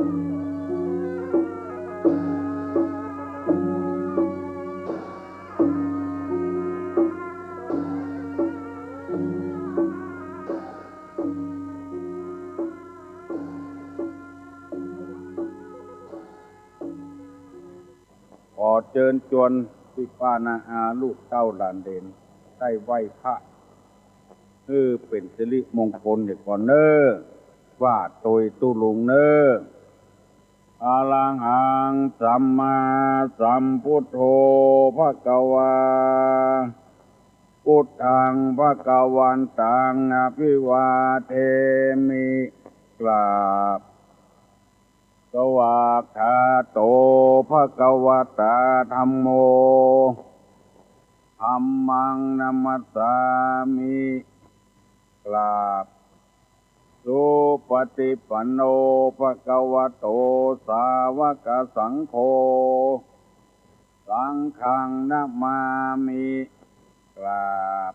ขอเชิญชวนพี่ป้านาอาลูกเต้าหลานเด่นได้ไหว้พระเป็นสิริมงคลอย่างก่อนเน้อว่าโตยตุลุงเน้ออะระหังสัมมาสัมพุทโธภควาพุทธังภควันตังอภิวาเทมิกราบสวากขาโตภควตาธัมโมธัมมังนัมมัสสามิกราบสุปฏิปันโนภควโตสาวกสังโฆสังฆังนะมามิกราบ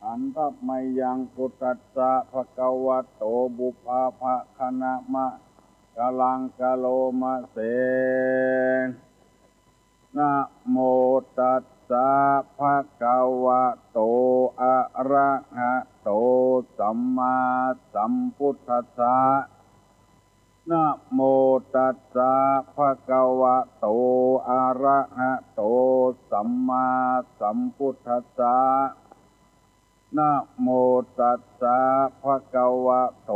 อันตมยังพุทธัสสะภควโตบุพภคะมะกะลังกะโลมะเสนะโมตัสสะภะคะวะโตอะระหะโตสัมมาสัมพุทธัสสะนะโมตัสสะภะคะวะโตอะระหะโตสัมมาสัมพุทธัสสะนะโมตัสสะภะคะวะโต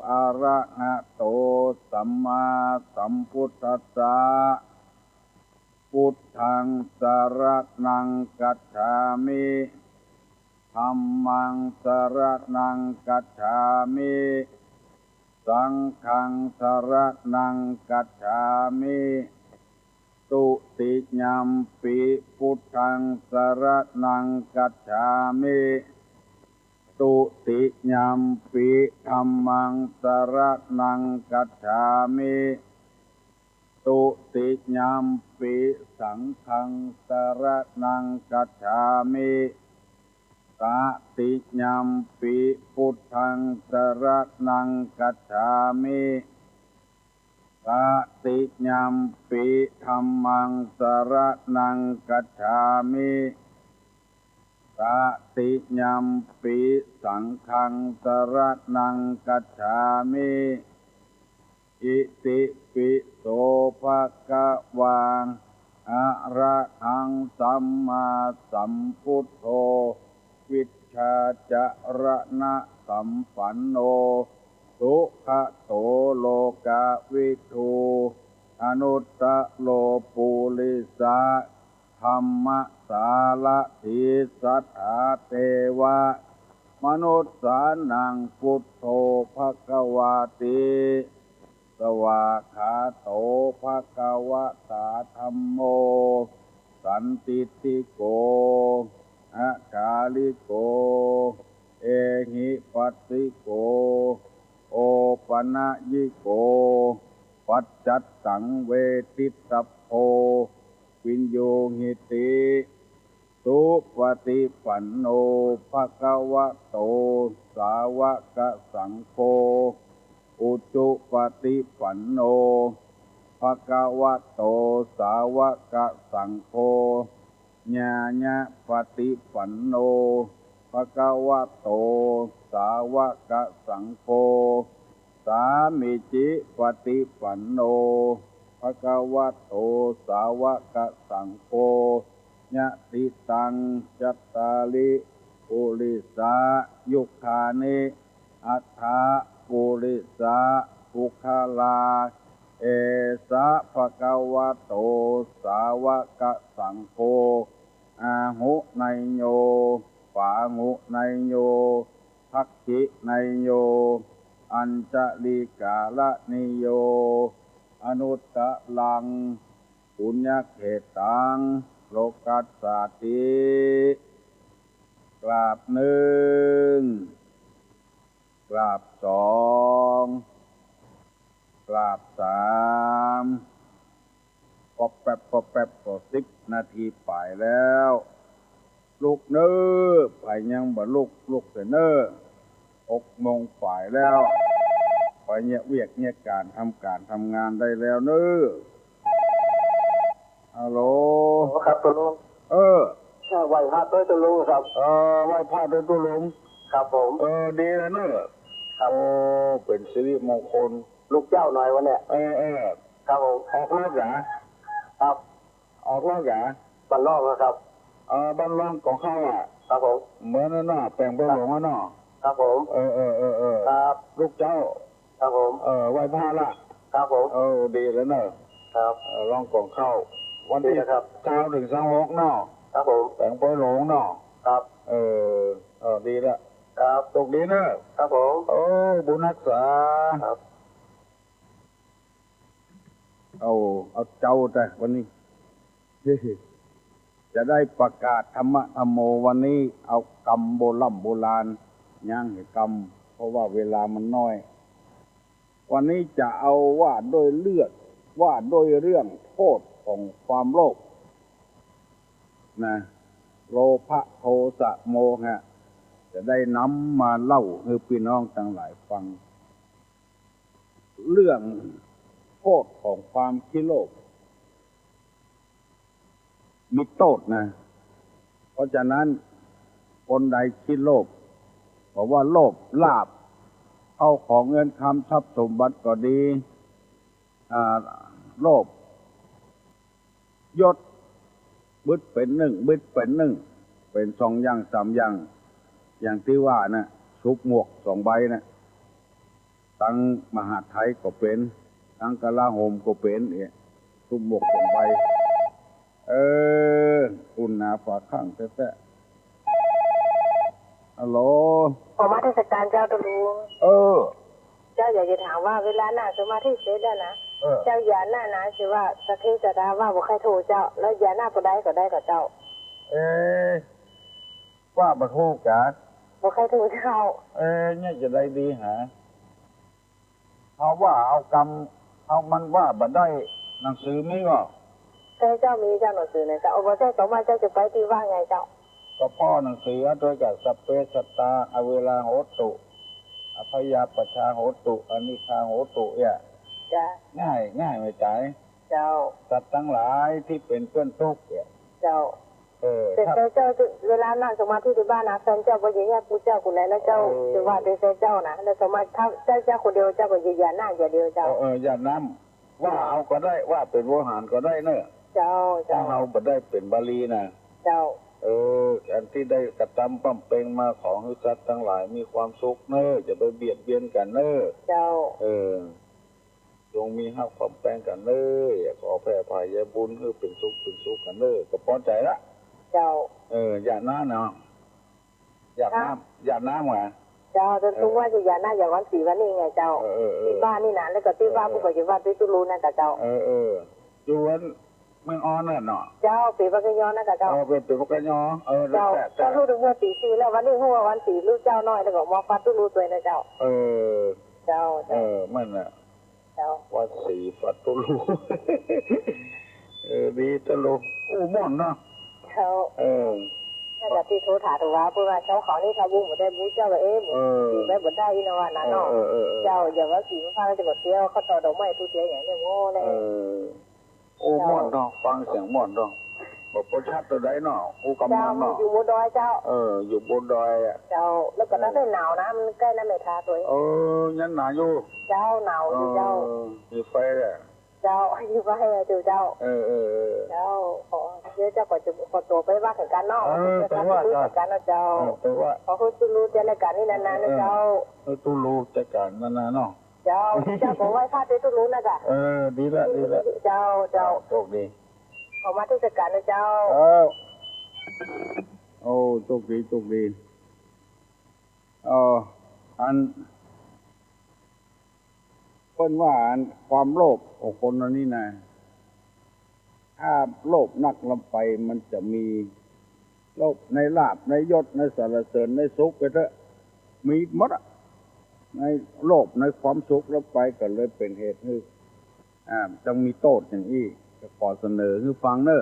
อะระหะโตสัมมาสัมพุทธัสสะพุทธังสรณังคัจฉามิธัมมังสรณังคัจฉามิสังฆังสรณังคัจฉามิตุติยัมปิพุทธังสรณังคัจฉามิตุติยัมปิธัมมังสรณังคัจฉามิตุติยัมปิสังฆังสรณังคัจฉามิตติยัมปิพุทธังสรณังคัจฉามิตติยัมปิธัมมังสรณังคัจฉามิตติยัมปิสังฆังสรณังคัจฉามิอิติปิโสภะคะวะอะระหังสัมมาสัมพุทโธวิชชาจารณะสัมปันโนสุขโตโลกวิทูอนุตตโลปุริสะธัมมสารถิสัทธาเทวะมนุสสานังพุทโธภควาติสวากขาโตภควตาธัมโมสันติติโกอะกาลิโกเอหิปัสสิโกโอปนะยิโกปัจจัตตังเวทิตพโพวินโยหิติสุปฏิปันโนภควโตสาวกสังโฆอุจุปฏิปันโนภควโตสาวกสังโฆญาญะปฏิปันโนภควโตสาวกสังโฆสามิจิปฏิปันโนภควโตสาวกสังโฆญะติตังจัตตาริปุริสายุคคานิอัฏฐปุริสาปุคลาเอสะภควโตสาวกสังโฆอาหุไนโยปาหุไนโยภักขิไนโยอัญจลิกาลนิโยอนุตตะลังปุญญเขตังโลกัสสติกราบหนึ่งกราบสองกราบสามปอบแป๊บปอบแป๊บก็10 นาทีไปแล้วลูกเน้อไปยังบ่ลูกแต่เน้อ6 โมงฝ่ายแล้วไป เนี่ยเวียกเนี่ยการทำงานได้แล้วเนอะฮัลโหลครับตัวลุงไหวพระด้วยตัวลุงครับไหว้พระด้วยตัวลุงครับผมดีแล้วเนอะครับเป็นสิริมงคลลูกเจ้าหน่อยวันเนี้ยครับผมออกแล้วเหรอครับออกแล้วเหรอบ้านนอกนะครับบ้านล่างของเขาครับผมเหมือนนั่นน่ะแปลงไปหลงอ่ะเนาะครับผมครับลูกเจ้าครับผมไหว้พระละครับผมดีแล้วเนอะครับล่องของเข้าวันที่ครับ9 ถึง 26เนาะครับผมแปลงไปหลงเนาะครับดีละครับตกดีเนอะครับผมบุญรักษาครับเอาเจ้าแต่วันนี้จะได้ประกาศธรรมะธรรมโมวันนี้เอากรรมโบราณย่างให้กรรมเพราะว่าเวลามันน้อยวันนี้จะเอาว่าด้วยเรื่องโทษของความโลภนะโลภะโทสะโมหะจะได้นำมาเล่าให้พี่น้องทั้งหลายฟังเรื่องโทษของความขี้โลภมีโทษนะเพราะฉะนั้นคนใดขี้โลภบอกว่าโลภลาภเอาของเงินคำทรัพย์สมบัติก็ดีโลภยศบึดเป็นหนึ่งเป็น2 อย่าง 3 อย่างอย่างที่ว่านะชุบหมวก2 ใบนะทั้งมหาดไทยก็เป็นทั้งกลาโหมก็เป็นชุบหมวก2 ใบคุณนาฝาข้างแท้ๆฮัลโหลผมมาเทศกาลเจ้าตะลุงเจ้าอยากจะถามว่าเวลาหน้าสมาธิเสร็จแล้วนะเจ้าอย่าหน้านะสิว่าสะเทศดาว่าบ่ใครโทรเจ้าแล้วอย่าหน้าบ่ได้กับเจ้าว่าบ่ถูกจ้ะบ่ใครโทรเจ้าเนี่ยจะได้ดีหาเอาว่าเอากรรมเอามันว่าบ่ได้หนังสือมีบ่แต่เจ้ามีเจ้าหนังสือเนี่ยเจ้าบ่ใช่ต่อมาเจ้าจะไปที่ว่าไงเจ้าก็พ่อหนังสือด้วยกับสัพเพสัตตาอเวลาโหตุอภยาปชาโหตุอนิคาโหตุจ้ะง่ายไม่ใจเจ้าสัตว์ทั้งหลายที่เป็นเพื่อนทุกข์เจ้าแต่เจ้าเวลานั่งสมาธิที่บ้านนะแฟนเจ้าบ่อย่าผู้เจ้าคนไหนแล้วเจ้าจะว่าด้วยแฟนเจ้านะแล้วสมาธิเจ้าคนเดียวเจ้าก็อย่าหน้าอย่าเดียวเจ้าอย่าน้ำว่าเอาก็ได้ว่าเป็นโวหารก็ได้เนอะเจ้าเอาบ่ได้เป็นบาลีนะเจ้าอันที่ได้กระทำปั้มเปงมาของให้สัตว์ทั้งหลายมีความสุขเนอะจะไปเบียดเบียนกันเนอะเจ้าจงมีฮักความแปลงกันเนอะขอแผ่ภัยอย่าบุญคือเป็นสุขกันเนอะก็พอใจละเจ้าอย่าหน้าเนาะอย่าน้ำไงเจ้าจะรู้ว่าจะอย่าหน้าอย่างวัน4 วันนี้ไงเจ้าที่บ้านนี่นะแล้วก็ที่บ้านผู้ปฏิบัติที่ตุลูนั่นแต่เจ้าจวนเมืองอ่อนน่ะเนาะเจ้าปีปากยอนั่นแต่เจ้าเป็นปากยอเจ้าก็รู้ถึงว่า4 แล้ววันนี้หัววัน4ลูกเจ้าน้อยแล้วก็มาฟัดตุลูตัวนะเจ้าเจ้ามันน่ะเจ้าวัด4ฟัดตุลูดีตะลุม่อนเนาะเจ้าน่าจะที่โทรถามว่าเพราะว่าเจ้าของนี่เขาบุ้งบ่ได้บู้เจ้าก็สีแม่บ่ได้อีนะว่านั่นเนาะเจ้าอย่าว่าสีมันฟังจะบ่เที่ยวเขาต่อดอกไม้ทุเทียอย่างนี้โง่เลยม่อนเนาะฟังเสียงม่อนเนาะบ่ประชัดตัวใดเนาะกำลังเนาะอยู่บนดอยเจ้าอยู่บนดอยเจ้าแล้วก็นั้นได้หนาวนะมันใกล้น้ำเมทาตัวยันหนาวอยู่เจ้าหนาวอยู่เจ้ามีไฟเลยเจ้าอยู่ไฟอยู่เจ้าเจ้าขอเดี๋ยวเจ้าก็จะขอตัวไปว่าถึงกันเนาะไปว่ากันนะเจ้าขอคุณรู้ใจในการนี่นานๆนะเจ้าตุลูใจการนานๆเนาะเจ้าขอไหว้พระตุลูนะจ๊ะดีละเจ้าโชคดีขอมาเทศกาลนะเจ้าโชคดีอันเพิ่นว่าความโลภของคนนี้นะถ้าโลภนักลงไปมันจะมีโลภในลาภในยศในสรรเสริญในสุขไปเถอะมีหมดในโลภในความสุขแล้วไปก็เลยเป็นเหตุให้ต้องมีโทษอย่างนี้จะขอเสนอให้ฟังเนอะ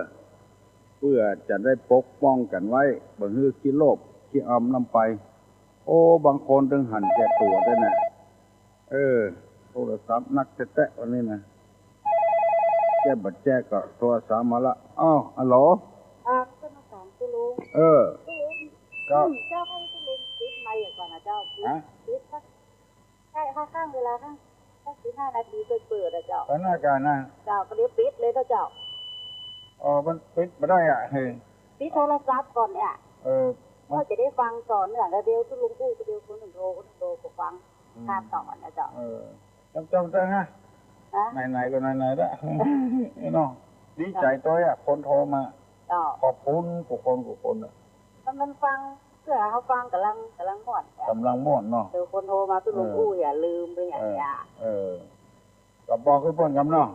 เพื่อจะได้ปกป้องกันไว้บ่ฮื้อขี้โลภขี้อำนำไปบางคนถึงหันแก่ตัวด้วยนะ ศัพท์นักแตะวันนี้นะแจ้บัดแจ้ก็โทรศัพท์มาละอ้าวฮัลโหลขึ้นมาถามคุณลุงก็เจ้าให้คุณลุงปิดไมค์ก่อนนะเจ้าปิดใช่ข้างเวลาข้าง15 นาทีเปิดนะเจ้าสถานการณ์นะเจ้าก็เดี๋ยวปิดเลยเจ้ามันปิดไม่ได้อ่ะเฮ้ยปิดโทรศัพท์ก่อนเนี่ยก็จะได้ฟังต่อเนื่องแล้วเดี๋ยวคุณลุงกู้เดี๋ยวคนหนึ่งโทรก็ฟังภาพต่อนะเจ้าจำได้นะไหนก็ไหนละเนาะดีใจตัวอ่ะคนโทรมาขอบคุณทุกคนอ่ะมันฟังเพื่อเขาฟังกำลังม่วนเนาะเดี๋ยวคนโทรมาคุณลุงกู้อย่าลืมไปอย่างเงี้ยก็บอกคือเพิ่นกำเนาะ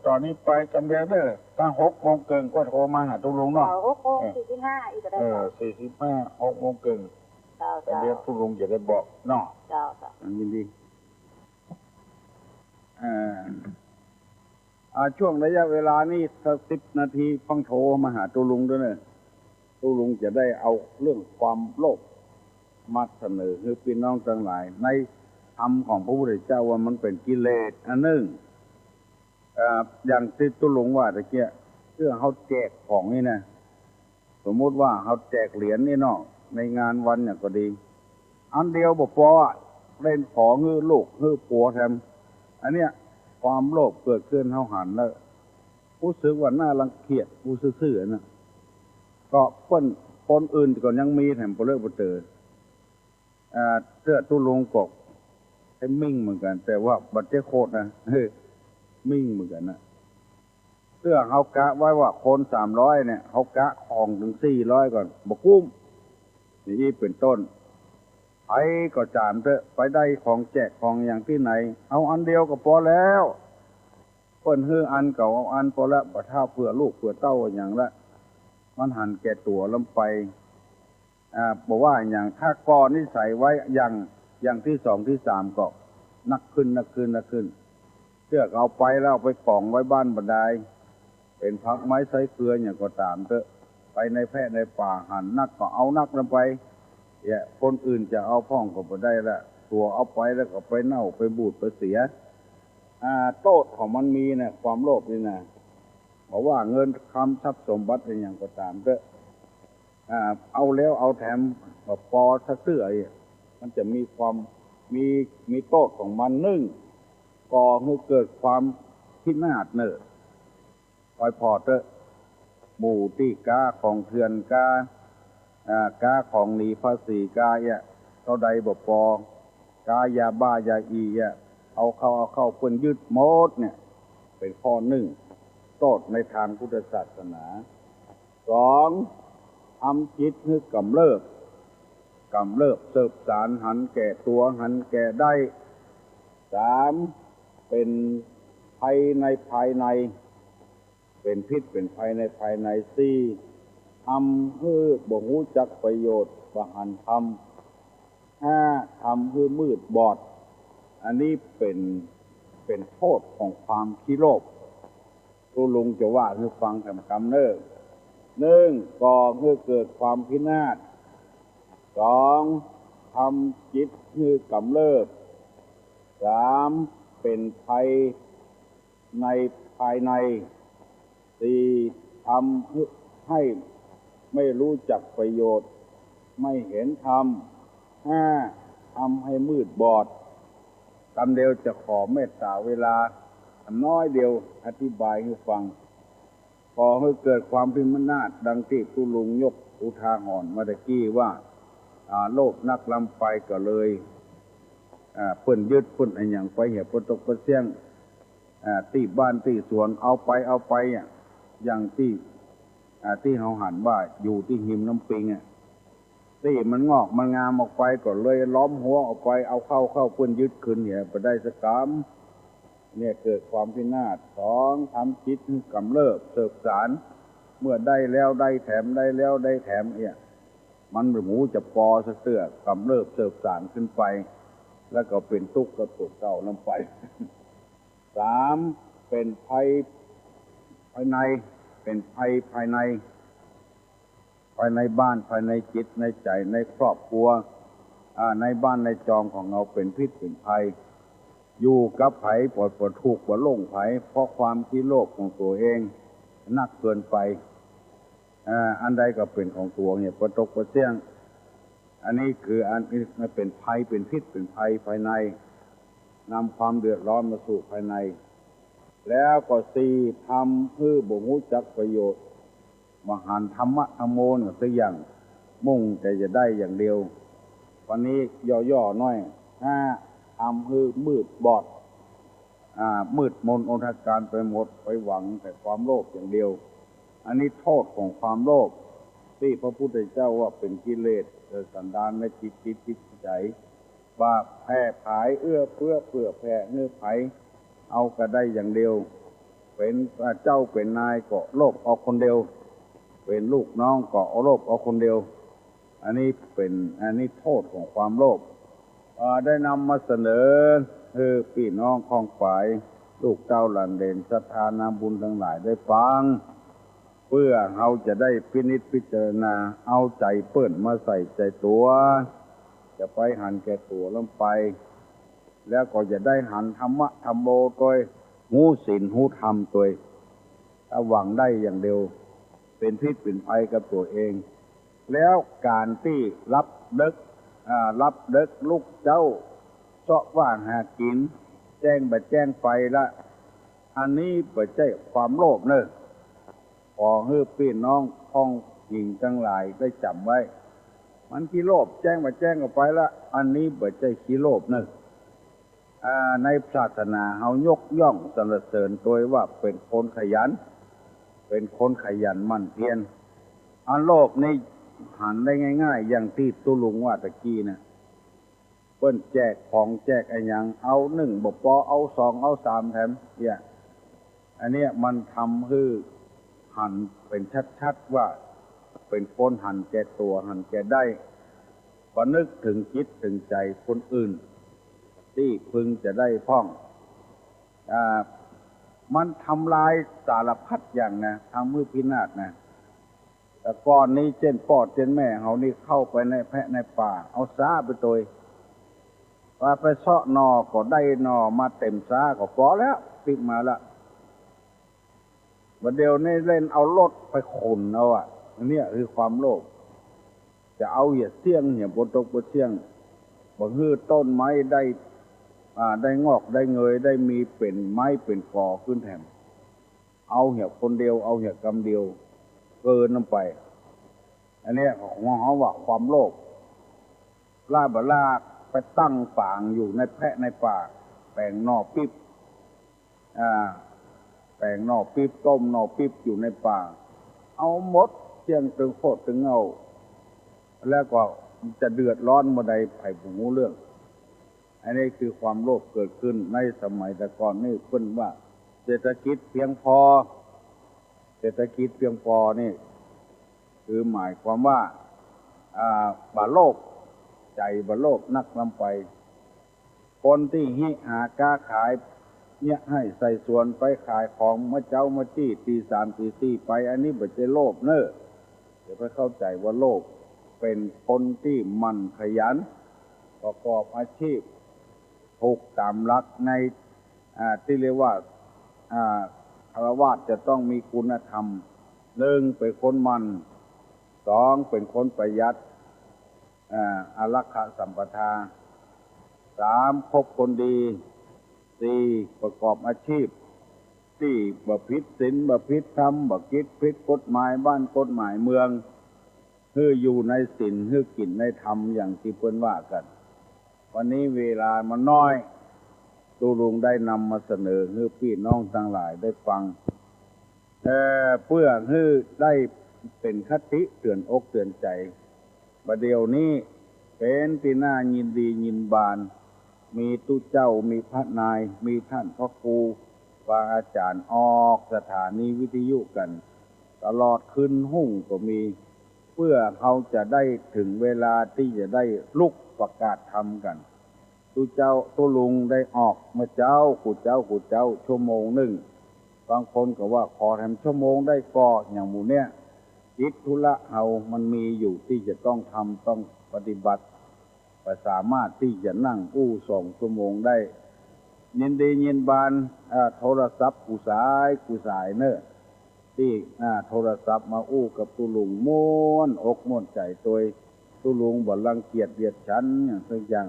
ตอนนี้ไปจำเรียนเด้อตั้ง6 โมงเกินก็โทรมาหาตุลุงเนาะ6 โมง 45อีกก็ได้45 6 โมงเกินจำเรียนตุลุงจะได้บอกเนาะยินดีช่วงระยะเวลานี้10 นาทีฟังโทรมาหาตุลุงด้วยเนี่ยตุลุงจะได้เอาเรื่องความโลภมาเสนอคือพี่น้องทั้งหลายในธรรมของพระพุทธเจ้าว่ามันเป็นกิเลสอันหนึ่งอย่างที่ตุลุงว่าตะเกียเพื่อเขาแจกของนี่นะสมมุติว่าเขาแจกเหรียญนี่เนาะในงานวันเนี่ยก็ดีอันเดียวบ่พอเล่นของฮื้อลูกฮื้อปัวแถมอันเนี้ยความโลภเกิดขึ้นเฮาหันแล้วรู้สึกว่าน่ารังเกียจผู้ซื่อๆน่ะก็คนอื่นก็ยังมีแถมบ่เลิกบ่เจอเสื้อตุลุงกกให้มิ่งเหมือนกันแต่ว่าบัดเจ้โคตรนะมิ่งเหมือนกันนะเสื้อเฮากะไว้ว่าคน300เนี่ยเฮากะของถึง400ก่อนบ่คุ้มนี่เป็นต้นไอ้ก็จามเถอะไปได้ของแจกของอย่างที่ไหนเอาอันเดียวก็พอแล้วเพิ่นฮื้ออันเก่าเอาอันพอละบ่ท่าเพื่อลูกเพื่อเต้าอย่างละมันหันแก่ตัวลำไปบอกว่าอย่างถ้าก่อนนี่ใส่ไว้อย่างที่2ที่3ก็นักขึ้นเสื้อเอาไปแล้วไปกองไว้บ้านบันไดเป็นพักไม้ใส่เกลืออย่างก็ตามเถอะไปในแพะในป่าหันนักก็เอานักลงไปคนอื่นจะเอาพ่องก็บ่ได้ละตัวเอาไปแล้วก็ไปเน่าไปบูดไปเสียโทษของมันมีนะความโลภนี่นะบอกว่าเงินคำทรัพย์สมบัติเป็นอย่างก็ตามเถอะเอาแล้วเอาแถมปอถ้าเสื้อมันจะมีความมีโทษของมันก่อให้เกิดความพินาศเนอะคอยพอเถอะหมู่ที่กาของเถื่อนกากาของหนีภาษีกาเท่าใดบ่พอกายาบ้ายาอีเอาเข้าเพิ่นยึดหมดเนี่ยเป็นข้อ1โทษในทางพุทธศาสนา2ทำจิตให้กำเริบเสบสารหันแก่ตัวหันแก่ได้3เป็นภัยในภายในเป็นพิษเป็นภัยในภายใน4ทำให้บ่รู้จักประโยชน์บ่หันทำ5ทำให้มืดบอดอันนี้เป็นโทษของความขี้โลภตุลุงจะว่าให้ฟังคำเนิ่งก่อให้เกิดความพินาศ2ทำจิตให้กำเริบ3เป็นภัยในภายใน4ทำให้ไม่รู้จักประโยชน์ไม่เห็นธรรม5ทำให้มืดบอดคำเดียวจะขอเมตตาเวลาน้อยเดียวอธิบายให้ฟังขอให้เกิดความพิมนาศดังที่ตุลุงยกอุทาหรณ์เมื่อกี้ว่าโลภนักลำไปก็เลยเพิ่นยึดเพิ่นอันอย่างไปเหี่ยปตกเสียงตีบ้านตีสวนเอาไปอย่างที่เฮาหันว่าอยู่ที่หิมน้ำปิงที่มันงอกมันงามออกไปก็เลยล้อมหัวออกไปเอาเข้าเพิ่นยึดขึ้นเหี่ยไปได้สักกรรมเนี่ยเกิดความพินาศ2ทำจิตกำเริบเสบสารเมื่อได้แล้วได้แถมได้แล้วได้แถมมันหมูจะปอสักเตื้อกำเริบเสบสารขึ้นไปแล้วก็เป็นทุกข์กับตัวเก่าลงไป3เป็นภัยภายในเป็นภัยภายในบ้านภายในจิตในใจในครอบครัวในบ้านในจองของเราเป็นพิษเป็นภัย อยู่กับไผปวดทุกข์ปวดโล่งไผเพราะความที่โลภของตัวเองนักเกินไปอันใดก็เป็นของตัวเนี่ยประตกประเสี่ยงอันนี้คืออันนี้เป็นภัยเป็นพิษเป็นภัยภายในนำความเดือดร้อนมาสู่ภายในแล้วก็สี่ทำเพื่อบ่รู้จักประโยชน์มหันธรรมะธรรมโมเนี่ยสักอย่างมุ่งแต่จะได้อย่างเดียววันนี้ย่อๆน้อยทำให้มืดบอดมืดมนอนทการไปหมดไปหวังแต่ความโลภอย่างเดียวอันนี้โทษของความโลภที่พระพุทธเจ้าว่าเป็นกิเลสสันดานในจิตใจว่าแผ่ผายเอื้อเพื่อแผ่เนื้อไผเอาก็ได้อย่างเดียวเป็นเจ้าเป็นนายก็โลภเอาคนเดียวเป็นลูกน้องก็เอาโลภเอาคนเดียวอันนี้โทษของความโลภได้นำมาเสนอพี่น้องของฝ่ายลูกเต้าหลานเด่นศรัทธานาบุญทั้งหลายได้ฟังเพื่อเราจะได้พินิจพิจารณาเอาใจเปิ้นมาใส่ใจตัวจะไปหันแก่ตัวลงไปแล้วก็จะได้หันธรรมะธรรมโมตัวหูศีลหูธรรมตัวถ้าหวังได้อย่างเดียวเป็นพิษเป็นภัยกับตัวเองแล้วการที่รับเด็กลูกเจ้าเสาะว่างหากินแจ้งไปแจ้งไปละอันนี้ไม่ใช่ความโลภเนอะขอให้พี่น้องพ้องหญิงทั้งหลายได้จำไว้มันขี้โลภแจ้งไปแจ้งออกไปละอันนี้ไม่ใช่ขี้โลภเนอะในศาสนาเฮายกย่องสรรเสริญตัวว่าเป็นคนขยันเป็นคนขยันหมั่นเพียรอันโลภนี่หันได้ง่ายๆอย่างที่ตุลุงว่าตะกี้นะเปิ้นแจกของแจกไอ้หยังเอาหนึ่งบ่พอเอาสองเอาสามแถมเนี่ยอันเนี้ยมันทำให้หันเป็นชัดๆว่าเป็นคนหันแก่ตัวหันแก่ได้พอนึกถึงจิตถึงใจคนอื่นที่พึงจะได้พ้องมันทำลายสารพัดอย่างนะทำมือพินาศนะแต่ก่อนนี้เช่นพ่อเช่นแม่เขานี่เข้าไปในแพะในป่าเอาซ้าไปตัวว่าไปเสาะนอก็ได้นอมาเต็มซ้าก็พอแล้วปิดมาละวันเดียวนี่เล่นเอารถไปขนเอาอันนี้คือความโลภจะเอาเหยียดเสี่ยงเหยียบบนตกบนเสี่ยงบ่ฮื้อต้นไม้ได้งอกได้เงยได้มีเป็นไม้เป็นกอขึ้นแถมเอาเหี่ยคนเดียวเอาเหี่ยกำเดียวเกินลงไปอันนี้ของเขาว่าความโลภล่าบลาไปตั้งฝางอยู่ในแพะในป่าแปลงนอปิ๊บแปลงนอปิ๊บต้มนอปิ๊บอยู่ในป่าเอาหมดเชียงตึงโคตรตึงเอาแล้วก็จะเดือดร้อนเมื่อใดไผ่ผงเรื่องอันนี้คือความโลภเกิดขึ้นในสมัยแต่ก่อนนี่เพิ่นว่าเศรษฐกิจเพียงพอเศรษฐกิจเพียงพอนี่คือหมายความว่าบาโลภใจบาโลภนักลำไปคนที่หาค้าขายเนี่ยให้ใส่ส่วนไปขายของเมื่อเจ้ามาจี้ตีสามตีสี่ไปอันนี้ไม่ใช่โลภเนอะเดี๋ยวไปเข้าใจว่าโลภเป็นคนที่มันขยันประกอบอาชีพถูกตามหลักในที่เรียกว่าฆราวาสจะต้องมีคุณธรรมหนึ่งเป็นคนมันสองเป็นคนประหยัดอารักขสัมปทาสามคบคนดีสี่ประกอบอาชีพที่บ่ผิดศีลบ่ผิดธรรมบ่คิดผิดกฎหมายบ้านกฎหมายเมืองคืออยู่ในศีลคือกินในธรรมอย่างที่เพิ่นว่ากันวันนี้เวลามันน้อยตุลุงได้นำมาเสนอให้พี่น้องทั้งหลายได้ฟังเพื่อให้ได้เป็นคติเตือนอกเตือนใจประเดี๋ยวนี้เป็นที่น่ายินดียินบานมีตุเจ้ามีพระนายมีท่านพระครูบาอาจารย์ออกสถานีวิทยุกันตลอดคืนหุ่งก็มีเพื่อเขาจะได้ถึงเวลาที่จะได้ลุกประกาศธรรมกันตุเจ้าตุลุงได้ออกมาเจ้ากูเจ้าชั่วโมงหนึ่งบางคนก็ว่าขอทำชั่วโมงได้ก่ออย่างหมู่เนี้ยจิตธุระเฮามันมีอยู่ที่จะต้องทำต้องปฏิบัติสามารถที่จะนั่งอู้2 ชั่วโมงได้ ยินดียินบานโทรศัพท์กูสายเนอะที่โทรศัพท์มาอู้กับตุลุงม้วนอกม้วนใจตัวตุลุงบ่รังเกียจเดียดฉันอย่างสักอย่าง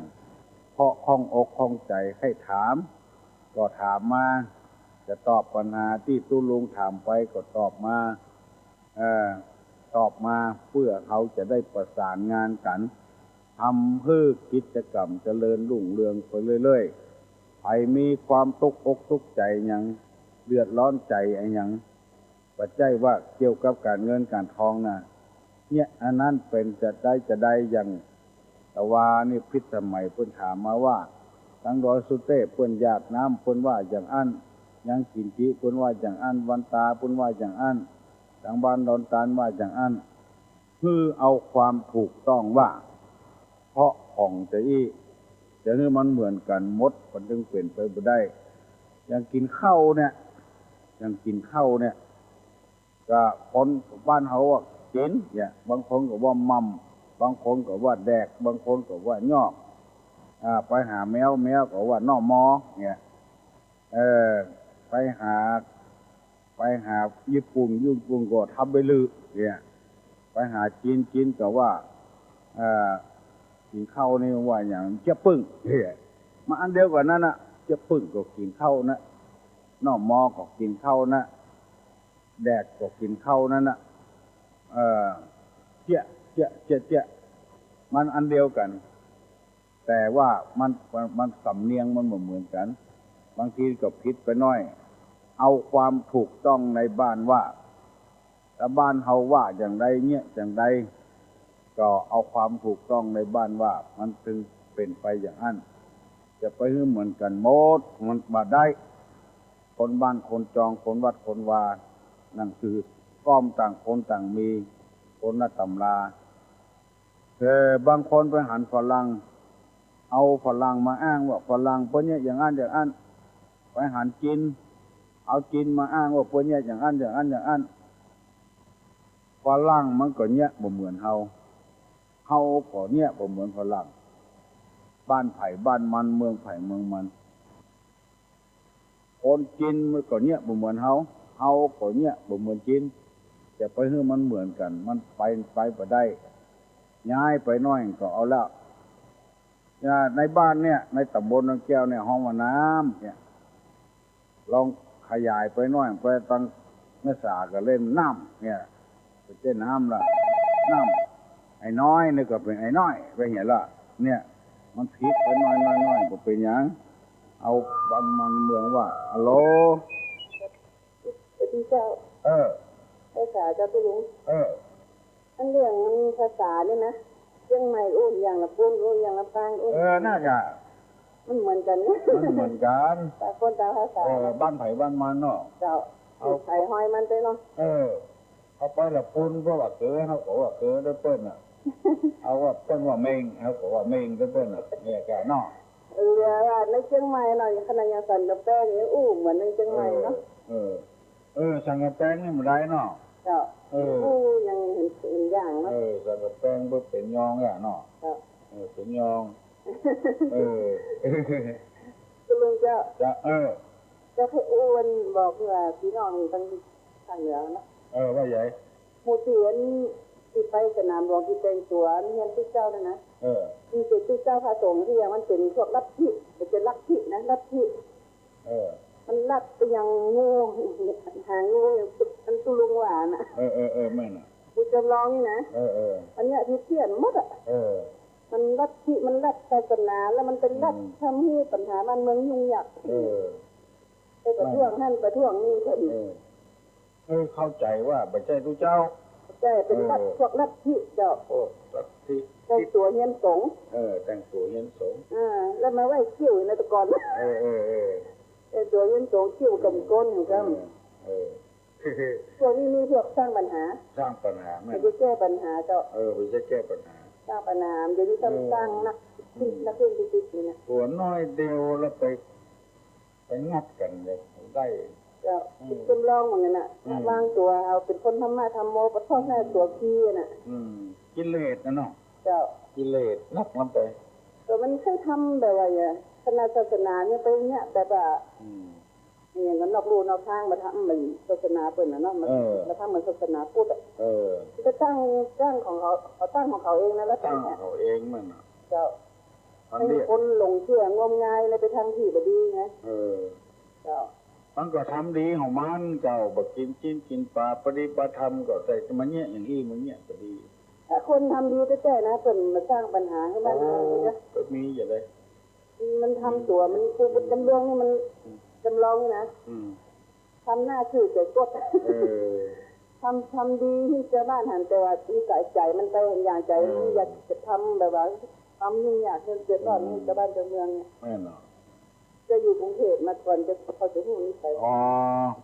เพราะข้องอกข้องใจให้ถามก็ถามมาจะตอบปัญหาที่ตุลุงถามไปก็ตอบมาเพื่อเขาจะได้ประสานงานกันทำเพื่อกิจกรรมเจริญรุ่งเรืองไปเรื่อยๆใครมีความทุกข์อกทุกข์ใจอย่างเดือดร้อนใจอย่างปัจจัยว่าเกี่ยวกับการเงินการทองนะเนี่ยอันนั้นเป็นจะได้อย่างแต่ว่านี่พิษสมัยเพิ่นถามมาว่าทั้งร้อยสุเต้เพิ่นอยากน้ำเพิ่นว่าอย่างอันยังกินจีเพิ่นว่าอย่างอันวันตาเพิ่นว่าอย่างอันทางบ้านดอนตาลว่าอย่างอันคือเอาความถูกต้องว่าเพราะของจะให้มันเหมือนกันหมดมันจึงเปลี่ยนไปบ่ได้อย่างกินข้าวเนี่ยก็คนบ้านเขาว่ากินเนี่ยบางคนก็ว่ามั่มบางคนก็ว่าแดกบางคนก็ว่ายอกไปหาแมวก็ว่าน่อมอเนี่ยไปหาญี่ปุ่นก็ทำไปลือเนี่ยไปหาจีนก็ว่ากินข้าวนี่ว่าอย่างเจี๊ยบปึ้งเนี่ยมาอันเดียวกันนั่นน่ะเจี๊ยบปึ้งก็กินข้าวนะน่อมอก็กินข้าวนะแดกก็กินข้าวนั่นน่ะเจี๊ยมันอันเดียวกันแต่ว่ามันสำเนียงมันเหมือนกันบางทีก็ผิดไปหน่อยเอาความถูกต้องในบ้านว่าแต่บ้านเฮาว่าอย่างไรเนี่ยอย่างใดก็เอาความถูกต้องในบ้านว่ามันถึงเป็นไปอย่างนั้นจะไปให้เหมือนกันหมดมันบ่ได้คนบ้านคนจองคนวัดคนวาหนังสือก้อมต่างคนต่างมีคนละตำราแต่บางคนไปหันฝรั่งเอาฝรั่งมาอ้างว่าฝรั่งเพิ่นเนี่ยอย่างนั้นไปหันจีนเอาจีนมาอ้างว่าเพิ่นเนี่ยอย่างนั้นฝรั่งมันก็เนี่ยบ่เหมือนเฮาก็เนี่ยบ่เหมือนฝรั่งบ้านไผ่บ้านมันเมืองไผ่เมืองมันคนจีนมันก็เนี่ยบ่เหมือนเฮาก็เนี่ยบ่เหมือนจีนจะไปให้มันเหมือนกันมันไปบ่ได้ย้ายไปน้อยก็เอาแล้วในบ้านเนี่ยในตำบลนางแก้วเนี่ยห้องว่าน้ำเนี่ยลองขยายไปน้อยไปตั้งเนื้อสาก็เล่นน้ำเนี่ยไปเจ้นน้ำละน้ำไอ้น้อยนี่ก็เป็นไอ้น้อยไปเห็นละเนี่ยมันผิดไปน้อยก็เป็นอย่างเอาบ้านมันเมืองว่าฮัลโหลสวัสดีเจ้าภาษาเจ้าตุลุงอันเรื่องภาษาเนี่ยนะเชียงใหม่โอ้ยอย่างละปุ่นโอ้ยอย่างละปางโอ้ยน่าจะมันเหมือนกันมันเหมือนกันแต่คนต่างภาษาบ้านไผ่บ้านมันเนาะเจ้าเอาไผ่หอยมันไปเนาะเอาไปละปุ่นเพราะว่าเกลือเขาบอกว่าเกลือด้วยเปิ้ลน่ะเอาว่าเปิ้ลว่าเมงเขาบอกว่าเมงด้วยเปิ้ลน่ะเนี่ยแกเนาะว่าในเชียงใหม่เนาะขนาดยังสั่นกับแป้งนี่อู้เหมือนในเชียงใหม่เนาะสั่งกับแป้งนี่มันได้เนาะเจ้ายังเห็นอย่างเนาะสั่งกับแป้งเพื่อเป็นยองอ่ะเนาะเป็นยองคุณลุงเจ้าจะให้อ้วนบอกว่าพี่น้องตั้งทางเหนือเนาะว่าใหญ่หมู่ที่ที่ไปสนามหลวงที่แต่งตัวนี่ยันทุกเจ้านะมีเจ็ดทุกเจ้าพระสงฆ์ที่ยังมันเป็นพวกลัทธิเป็นลัทธินะลัทธิมันลัดไปยังงูหางงูอย่างมันตุลุงหวานไม่น่ะกูจำลองนี่นะอันเนี้ยที่เทียนมดอ่ะมันลัทธิมันลัดศาสนาแล้วมันเป็นลัดทำให้ปัญหามันเมืองยุ่งยากไปประท้วงท่านประท้วงนี่เพิ่นเข้าใจว่าไม่ใช่ทุกเจ้าใช่เป็นลัดพวกลัทธิเจ้าลัทธิแต่งตัวเฮียนสงแต่งตัวเฮียนสงแล้วมาไว้คิ้วในตะกอนตัวเฮียนสงคิ้วกำก้นอยู่กันตัวนี้มีพวกสร้างปัญหาไม่ได้แก้ปัญหาเจ้าไม่ใช่แก้ปัญหาสร้างปัญหาเดี๋ยวนี้ต้องสร้างนักขึ้นติดนี่นะตัวน้อยเดียวแล้วไปงัดกันเลยได้เจ้าจำลองเหมือนกันน่ะวางตัวเอาเป็นคนธรรมะธรรมโมปะทอดแน่ตัวขี้น่ะกิเลสนะเนาะเจ้ากิเลสนักลำไปแต่มันเคยทำแบบว่า คณะศาสนาเนี่ยไปเนี่ยแบบว่าอย่างนั้นนอกรูนอกทางมาทำเหมือนศาสนาเปิดนะเนาะมาทำเหมือนศาสนาพุทธจะตั้งของเขาตั้งของเขาเองนะแล้วตั้งของเขาเองมันเจ้าให้คนหลงเชื่องมงายเลยไปทางที่บดีไงเจ้ามันก็ทำดีของมันเจ้าบอกกินปลาปฏิบัติธรรมก็แต่มันเนี่ยอย่างนี้มันเนี่ยก็ดีถ้าคนทำดีแท้ๆนะเป็นมาสร้างปัญหาให้มันก็มีอย่างไรมันทำตัวมันคือจำลองนี่มันจำลองนี่นะทำหน้าชื่อเกิดกดทำดีที่เจ้าบ้านหันแต่ว่าที่ใจมันไปอย่างใจอยากจะทำแบบว่าทำนี่อยากเกิดตอนนี้เจ้าบ้านเจ้าเมืองเนี่ยจะอยู่กรุงเทพมาก่อนจะเขาจะหูนี่ไปอ๋อ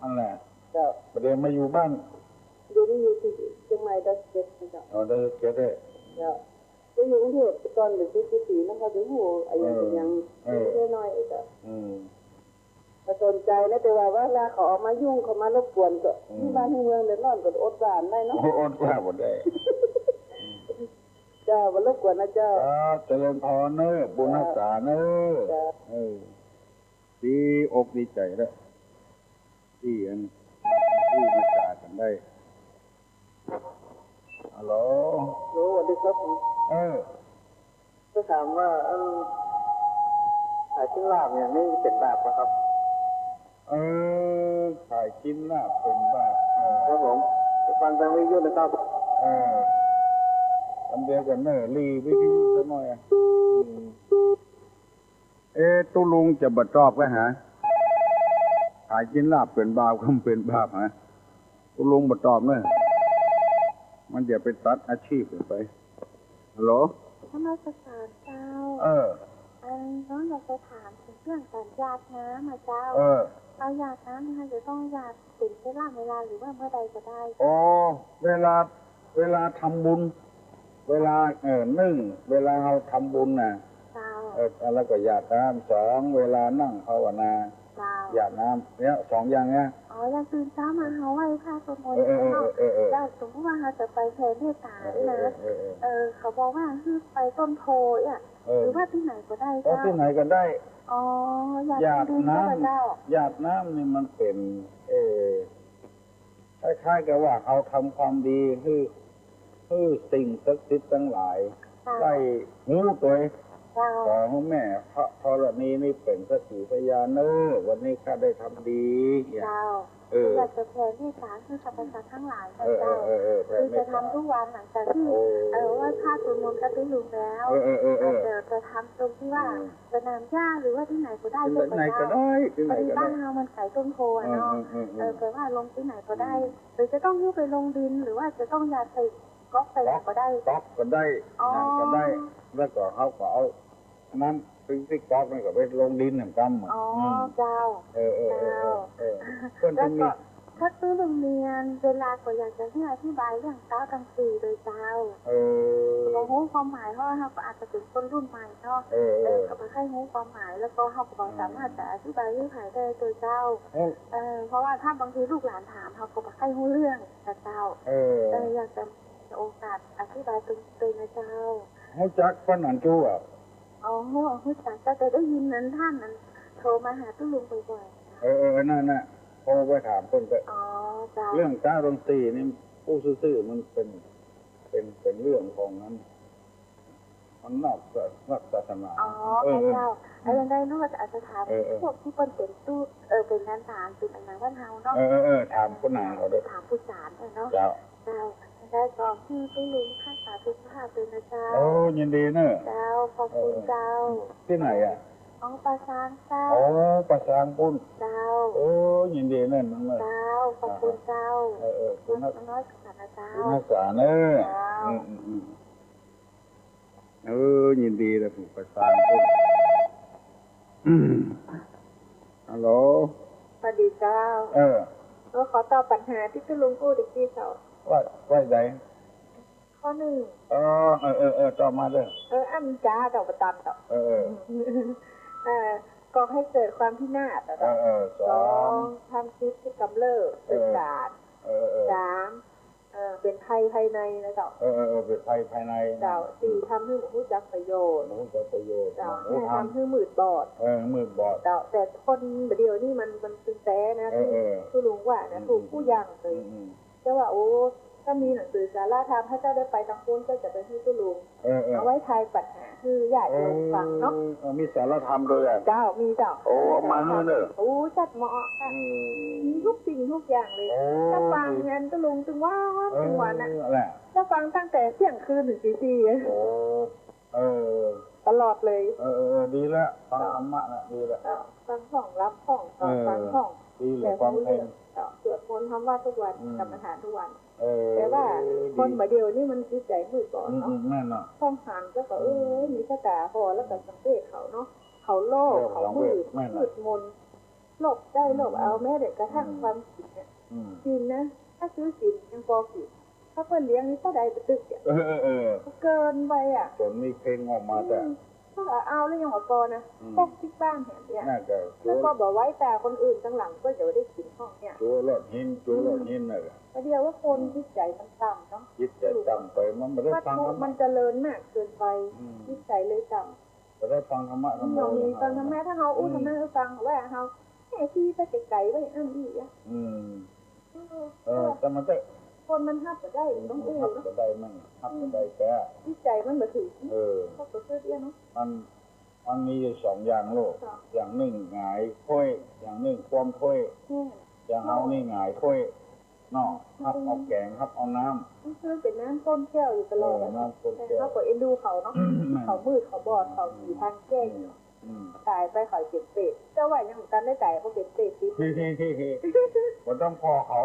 อันแหละเจ้าประเดี๋ยวมาอยู่บ้านเดี๋ยวนี้อยู่ที่เชียงใหม่ได้เจ็ดเจ้าได้เจ็ดได้เจ้าจะอยู่กรุงเทพตอนหรือปีนั่นเขาจะหูไอ้ยังไม่น้อยเจ้าสนใจนะแต่ว่าเวลาเขาออกมายุ่งเขามารบกวนก็ที่บ้านที่เมืองเดือดร้อนก็อดหวานได้เนาะอดหวานหมดได้เจ้ามารบกวนนะเจ้าเจริญพรเนอะบุญรักษาเนอะดีอกดีใจแล้วที่อันพูดมาจากันได้ฮัลโหลสวัสดีครับก็ถามว่าขายชิ้นลาบเนี่ยนี่เป็นบาปไหมครับขายชิ้นลาบเป็นบาปครับผมฟังทางวิทยุนะครับอันเดียวกันเนอะรีวิทยุสักหน่อยตุลุงจะบัดจอบไว้ฮะขายชิ้นลาบเป็นบาปก็เป็นบาปฮะตุลุงบัดจอบเนอะมันจะไปตัดอาชีพไปฮัลโหลทำไมภาษาเจ้าน้องอยากจะถามถึงเรื่องการหยาดน้ำมาเจ้าเอาหยาดน้ำนะคะจะต้องหยาดถึงเวลาหรือว่าเมื่อใดก็ได้เวลาทำบุญเวลานึ่งเวลาเราทำบุญน่ะแล้วก็หยาดน้ำสองเวลานั่งภาวนาหยาดน้ำเนี่ยสองอย่างเนี้ยอย่างตื่นเช้ามาเขาไหว้พระสวดมนต์แล้วสมมติว่าเราจะไปแผ่เมตตานะเขาบอกว่าคือไปต้นโพหรือว่าที่ไหนก็ได้ที่ไหนก็ได้หยาดน้ำหยาดน้ำนี่มันเป็นคล้ายๆกับว่าเขาทำความดีคือสิ่งศักดิ์สิทธิ์ทั้งหลายได้หูตัวของแม่พระธรณีนี่เป็นสักขีพยานวันนี้ข้าได้ทำดีอยากจะแผ่เมตตาคือสรรพสัตว์ทั้งหลายเจ้าคือจะทำทุกวันหลังจากที่ว่าพระสวดมนต์ก็ได้ลุงแล้วจะทำตรงที่ว่าสนามหญ้าหรือว่าที่ไหนก็ได้ที่ไหนก็ได้ที่ไหนก็ได้บ้านเรามันไก่ต้นโพเนาะแต่ว่าลงที่ไหนก็ได้หรือจะต้องยุ่งไปลงดินหรือว่าจะต้องยาใส่ก๊อกใส่ก็ได้ก๊อกก็ได้น้ำก็ได้แล้วก็เขาก็เอาน้ำที่ก๊อกนี่ก็ไปลงดินหนึ่งกำเจ้าแล้วก็ถ้าซื้อโรงเรียนเวลาก็อยากจะให้อธิบายเรื่องเจ้าทั้งสี่โดยเจ้าเรารู้ความหมายเพราะว่าเราอาจจะเป็นคนรุ่นใหม่เนาะเขาไปให้รู้ความหมายแล้วก็เขาก็สามารถจะอธิบายให้ผ่านได้โดยเจ้าเพราะว่าถ้าบางทีลูกหลานถามเขาก็ไปให้รู้เรื่องแต่เจ้าอยากจะโอกาสอธิบายตรงๆนะเจ้าเขาจักป้านันจูอ่ะเขาจักแต่ได้ยินนั้นท่านนั้นโทรมาหาตุ้ลุงบ่อยๆนั่นพอไปถามคนก็เรื่องการดนตรีนี่ผู้ซื่อมันเป็นเรื่องของนั้นมันนอกศาสนาเจ้าอะไรได้นอกจากอาจจะถามพวกที่เป็นตู้เป็นงานฐานเป็นอะไรบ้านเฮาเนาะถามคนไหนเขาด้วยถามผู้สารเนาะเจ้าได้กองที่ตุ้ลุงข้าสาธุภาพเป็นนะเจ้ายินดีเนอะเจ้าขอบคุณเจ้าที่ไหนอ่ะประสานเจ้าประสานปุ้นเจ้ายินดีเนอะน้องเลยเจ้าขอบคุณเจ้าคุณน้อยสารเจ้าคุณนักษาเนอะยินดีเลยผมประสานปุ้นฮัลโหลสวัสดีเจ้าก็ขอตอบปัญหาที่ตุ้ลุงพูดอีกทีเจ้าว่าใจข้อหนึ่งต่อมาเลยอันจ้าดอกประตันต่อก็ให้เกิดความพินาศสองทำคิดที่กำเริบเป็นศาสตร์สาม เป็นภัยภายในนะเจ้าเป็นภัยภายในเจ้าสี่ทำให้หมูจักประโยชน์เจ้าห้าทำให้มืดบอดมืดบอดเจ้าแต่คนเดียวนี่มันตึงแต่นะคือลุงว่านะถูกผู้ยังเลยจะว่าโอ้ถ้ามีหนังสือสาระธรรมถ้าเจ้าได้ไปทางโน้นก็จะไปที่ตุลุงเอาไว้ทายปัญหาคืออยากจะฟังเนาะมีสาระธรรมด้วยเจ้ามีเจ้าโอ้มาเนอะโอ้จัดเหมาะค่ะมีทุกสิ่งทุกอย่างเลยถ้าฟังงานตุลุงถึงว่าถึงวันน่ะถ้าฟังตั้งแต่เที่ยงคืนถึงตีสี่ตลอดเลยดีแล้วฟังธรรมะนะดีแล้วฟังของรับของฟังของแต่ฟังเพลงสวดมนต์ทำวัดทุกวันกรรมฐานทุกวันแต่ว่าคนมาเดียวนี่มันจิตใจมืดบอดเนาะต้องหันก็มีชะตาพอแล้วก็สังเกตเขาเนาะเขาโลภเขามืดมนโลภได้โลภเอาแม้เด็กกระทั่งความผิดเนี่ยจริงนะถ้าซื้อสินยังพอผิดถ้าเพื่อนเลี้ยงนี่ก็ได้ตึกเนี่ยเกินไปจนมีเพลงออกมาแต่ถ้าเอาแล้วยังหัวปอนะพวกที่บ้านเห็นเนี่ยแล้วก็บอกไว้แต่คนอื่นตั้งหลังก็จะได้กินห้องเนี่ยจูหลอดหินน่ะประเดี๋ยวว่าคนจิตใจมันต่ำเนาะจิตใจต่ำไปมันไม่ได้ฟังมันเจริญมากเกินไปจิตใจเลยต่ำไม่ได้ฟังธรรมะธรรมะฟังธรรมะถ้าเขาธรรมะฟังว่าเขาแค่ที่ไปไกลๆไว้อันดีแต่มันจะคนมันหับจะได้ต้องหับจะได้มั่งหับจะได้แก่จิตใจมันมาถึงเขาตัวเสื้อเตี้ยเนาะมันมีอยู่สองอย่างโลกอย่างหนึ่งหงายค่อยอย่างหนึ่งความค่อยอย่างเอานี่หงายค่อยเนาะฮับเอาแกงฮับเอาน้ำคือเป็นน้ำต้นแก้วอยู่ตลอดน้ำต้นแก้วเขาก็เอ็นดูเขาเนาะเขามืดเขาบอดเขาผีทางแก้งตายไปเขาเจ็บเป็ดเจ้าว่ายังเหมือนกันได้ตายเพราะเป็นเป็ดที่มันต้องพอเขา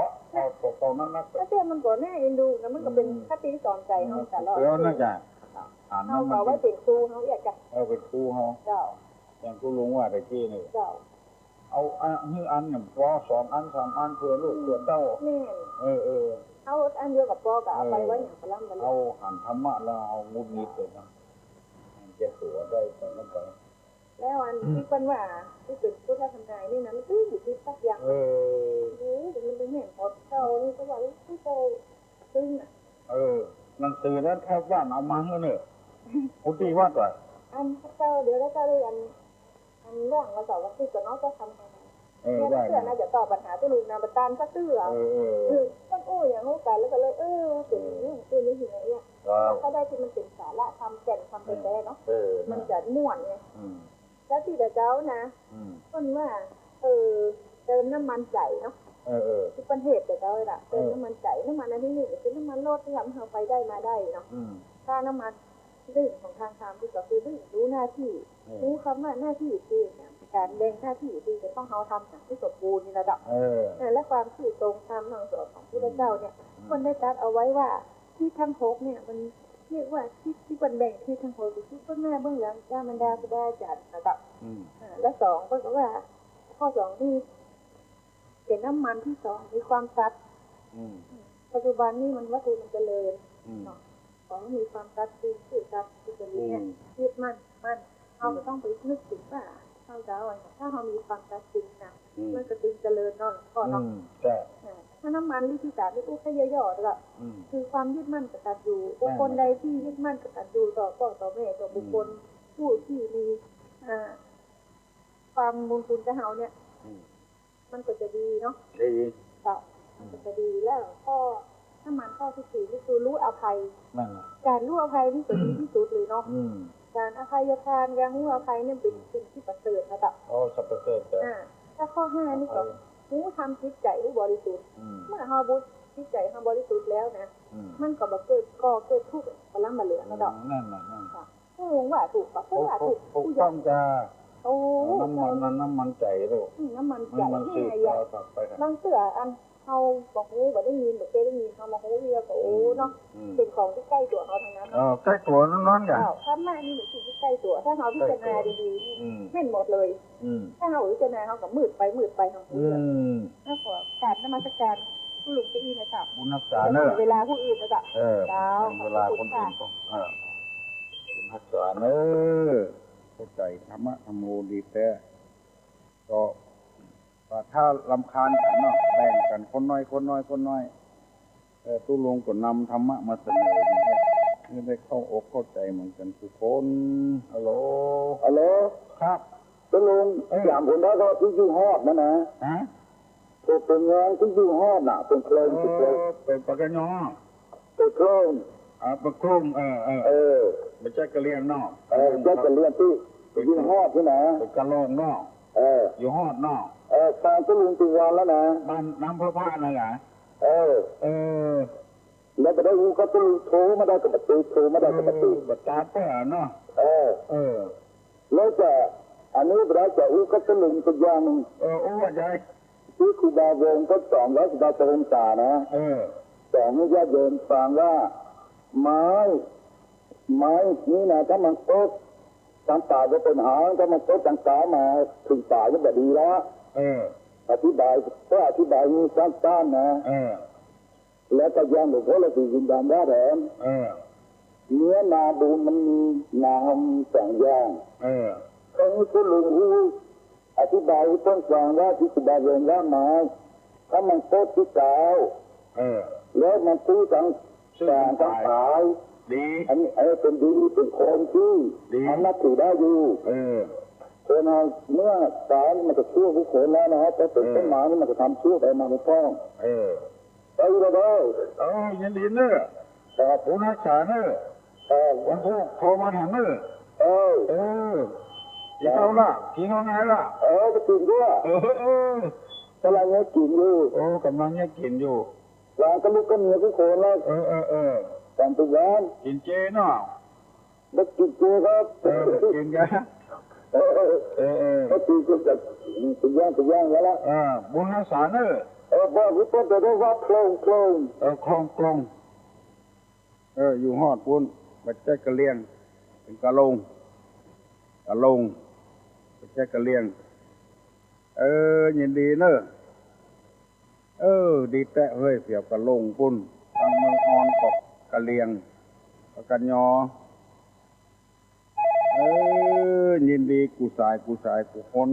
ตรงนั้นนะถ้าเจ้ามันก็แน่เอ็นดูแล้วมันก็เป็นคติสอนใจเขาแต่ละแล้วน่าจะเขาบอกว่าเป็นครูเขาอยากจะเป็นครูเขาเจ้าอย่างครูลุงว่าตะกี้นี่เจ้าเอาอันเนี่ยปอ2 อัน 3 อันเพื่อลูกเพื่อเต้าแม่เอาอันเดียวกับปอกับเอาไปไว้อย่างพลังมันเอาหันธรรมะแล้วเอางุบงิดเลยนะเจ็บหัวได้ไปนั่นไปแล้วอันที่เป็นว่าที่เป็นพุทธธรรมนายนี่นะมันตื้ออยู่ที่สักอย่างมันเป็นเหตุผลเจ้านี่ก็ว่าที่เจ้าซึ้งหนังสือนั้นแทบว่าเอามาเนอะพุทธิวัดว่ะอันเจ้าเดี๋ยวแล้วเจ้าได้อันเรื่องมาสอนว่าที่กับน้องจะทำยังไงเนี่ยเพื่อนน่าจะตอบปัญหาตัวลุงนะบัตรสักตื้อคือต้นโอ้อย่างโอ้กันแล้วก็เลยเป็นเรื่องตัวนี้อยู่ไหนเนี่ยถ้าได้ที่มันเป็นสาระทำแก่นทำไปแต่เนาะมันจะม่วนไงแล้วที่แต่เจ้านะคนว่าเติมน้ำมันใส่เนาะที่ประเทศแต่เจ้าเลยล่ะเติมน้ำมันใส่น้ำมันอันนี้นี่คือน้ำมันรถที่ทำเราไปได้มาได้เนาะถ้าน้ำมันเรื่องของทางธรรมที่ก็คือเรื่องรู้หน้าที่รู้คำว่าหน้าที่คือการแบ่งหน้าที่คือจะต้องเขาทำอย่างที่สมบูรณ์ในระดับและความที่ตรงตามทางสอนของพระเจ้าเนี่ยคนได้จัดเอาไว้ว่าที่ทั้งหกเนี่ยมันเรียกว่าที่เป็นแบ่งที่ทั้งหกคือต้นแม่เบื้องหลังจ้ามันดาก็ได้จัดระดับและสองก็ว่าข้อสองที่เป็นน้ำมันที่สองมีความซัดปัจจุบันนี่มันวัตถุมันเจริญของมีความซัดจริงคือซัดที่จะมียึดมั่นเราก็ต้องไปนึกถึงว่าเขาจะเอาถ้าเรามีความซัดจริงนะมันจะตึงเจริญนอนก่อนเนาะถ้าน้ำมันที่สามนี่ก็แค่ย่อๆแล้วคือความยึดมั่นกับการอยู่บุคคลใดที่ยึดมั่นกับการอยู่ต่อพ่อต่อแม่ต่อบุคคลผู้ที่มีความบุญคุณกับเขาเนี่ยมันก็จะดีเนาะดีต่อมันก็จะดีแล้วก็ถ้ามันข้อที่สี่ก็คือรู้อภัยการรู้อภัยนี่ก็ดีที่สุดเลยเนาะการอภัยทานการรู้อภัยเนี่ยเป็นสิ่งที่ประเสริฐนะจ๊ะสัพเพเสริฐถ้าข้อห้านี่ก็รู้ทำจิตใจรู้บริสุทธิ์เมื่อเราบุญจิตใจเราบริสุทธิ์แล้วนะมันก็บ่เกิดทุกข์พลังมาเหลือนะจ๊ะนั่นผู้รู้ว่าถูกปะผู้ว่าถูกผู้ต้องจะน้ำมันใจลูกน้ำมันใจนี่ไงยาบางเสืออันเขาบอกหูแบบได้ยินแบบได้ยินเขาบอกหูเรียกโอ้เนาะเป็นของที่ใกล้ตัวเขาทั้งนั้นใกล้ตัวนั่นอย่างถ้าแม่นี่เป็นสิ่งที่ใกล้ตัวถ้าเขาพิจารณาดีๆเห็นหมดเลยถ้าเขาพิจารณาเขากับมืดไปทางหูเลยถ้าขอการนมัสการผู้หลุดไปอีนะจ๊ะบุญนักษาเนอะเวลาผู้อื่นนะจ๊ะเวลาคนอื่นต้องบุญนักษาเนอะเข้าใจธรรมะธรรมโมดีแต่ก็ถ้าลำคาญกันเนาะแบ่งกันคนน้อย ตุลงก็นำธรรมะมาเสนออย่างเงี้ยนี่ได้เข้าอกเข้าใจเหมือนกันทุกคนฮัลโหลฮัลโหลครับตุลงอย่างคนนั้นก็ที่อยู่ฮอดนะฮะเป็นงานที่อยู่ฮอดน่ะเป็นเพลงเป็นปากกะยอเป็นโครงเป็นโครงไม่ใช่กระเลียงนอกใช่กระเลียงที่อยู่ฮอดที่ไหนเป็นกระโลงนอกอยู่ฮอดนอกฟังตุลงตัววันแล้วนะบ้านน้ำพระพานะไงแล้วก็ได้รู้ก็ตุลงโทรมาได้กับประตูโทรมาได้กับประตูบัตรตาเปล่าเนาะแล้วจะอันนี้เราจะอู้ก็ตุลงตัวอย่างว่าใจที่ครูบาวงก็210 ตานะสองญาติโยมฟังว่าไม้นี่นะถ้ามันโตทางป่าก็เป็นหางถ้ามันโตทางตามาถึงป่าก็แบบดีแล้วอธิบายก็อธิบายมีสั้นๆนะแล้วก็ยังบอกว่าเราตีวิญญาณได้แถมเนื้อนาดูมันมีนา2 อย่างตรงนี้คุณลุงอธิบายต้นฟังว่าที่ครูบาวงว่าไม้ถ้ามันโตที่เก่าแล้วมันตู้ทั้งตายดีอันนี้เป็นดีเป็นคนที่มันนับถือได้อยู่คนเราเมื่อตายมันจะชั่วผู้คนแล้วนะครับแต่เป็นต้นไม้นี่มันจะทำชั่วไปมาไม่ต้องไปเลยยันดีเนอะแต่ผู้นักษาเนอะวันพุธโทรมาถามเนอะกินเอาละกินเอาไงล่ะจะกินด้วยกำลังจะกินอยู่กำลังจะกินอยู่วางก็ลูกก็เมียผู้คนแล้วแต่ตัวยันกินเจเนาะไม่กินเจครับกินแกก็ตีก็จะตัวย่างแล้วล่ะบุญรักษาเนอะบอกวิปจะได้ว่าโครงคลองอยู่ฮอดปุ้นบัดแจ๊กกระเลียงเป็นกระลงบัดแจ๊กกระเลียงยินดีเนอะดีแตะเฮ้ยเสียบกระลงปุ้นทางเมืองออนกอกกระเลียงปากกันยอยินดีกูสายกูคน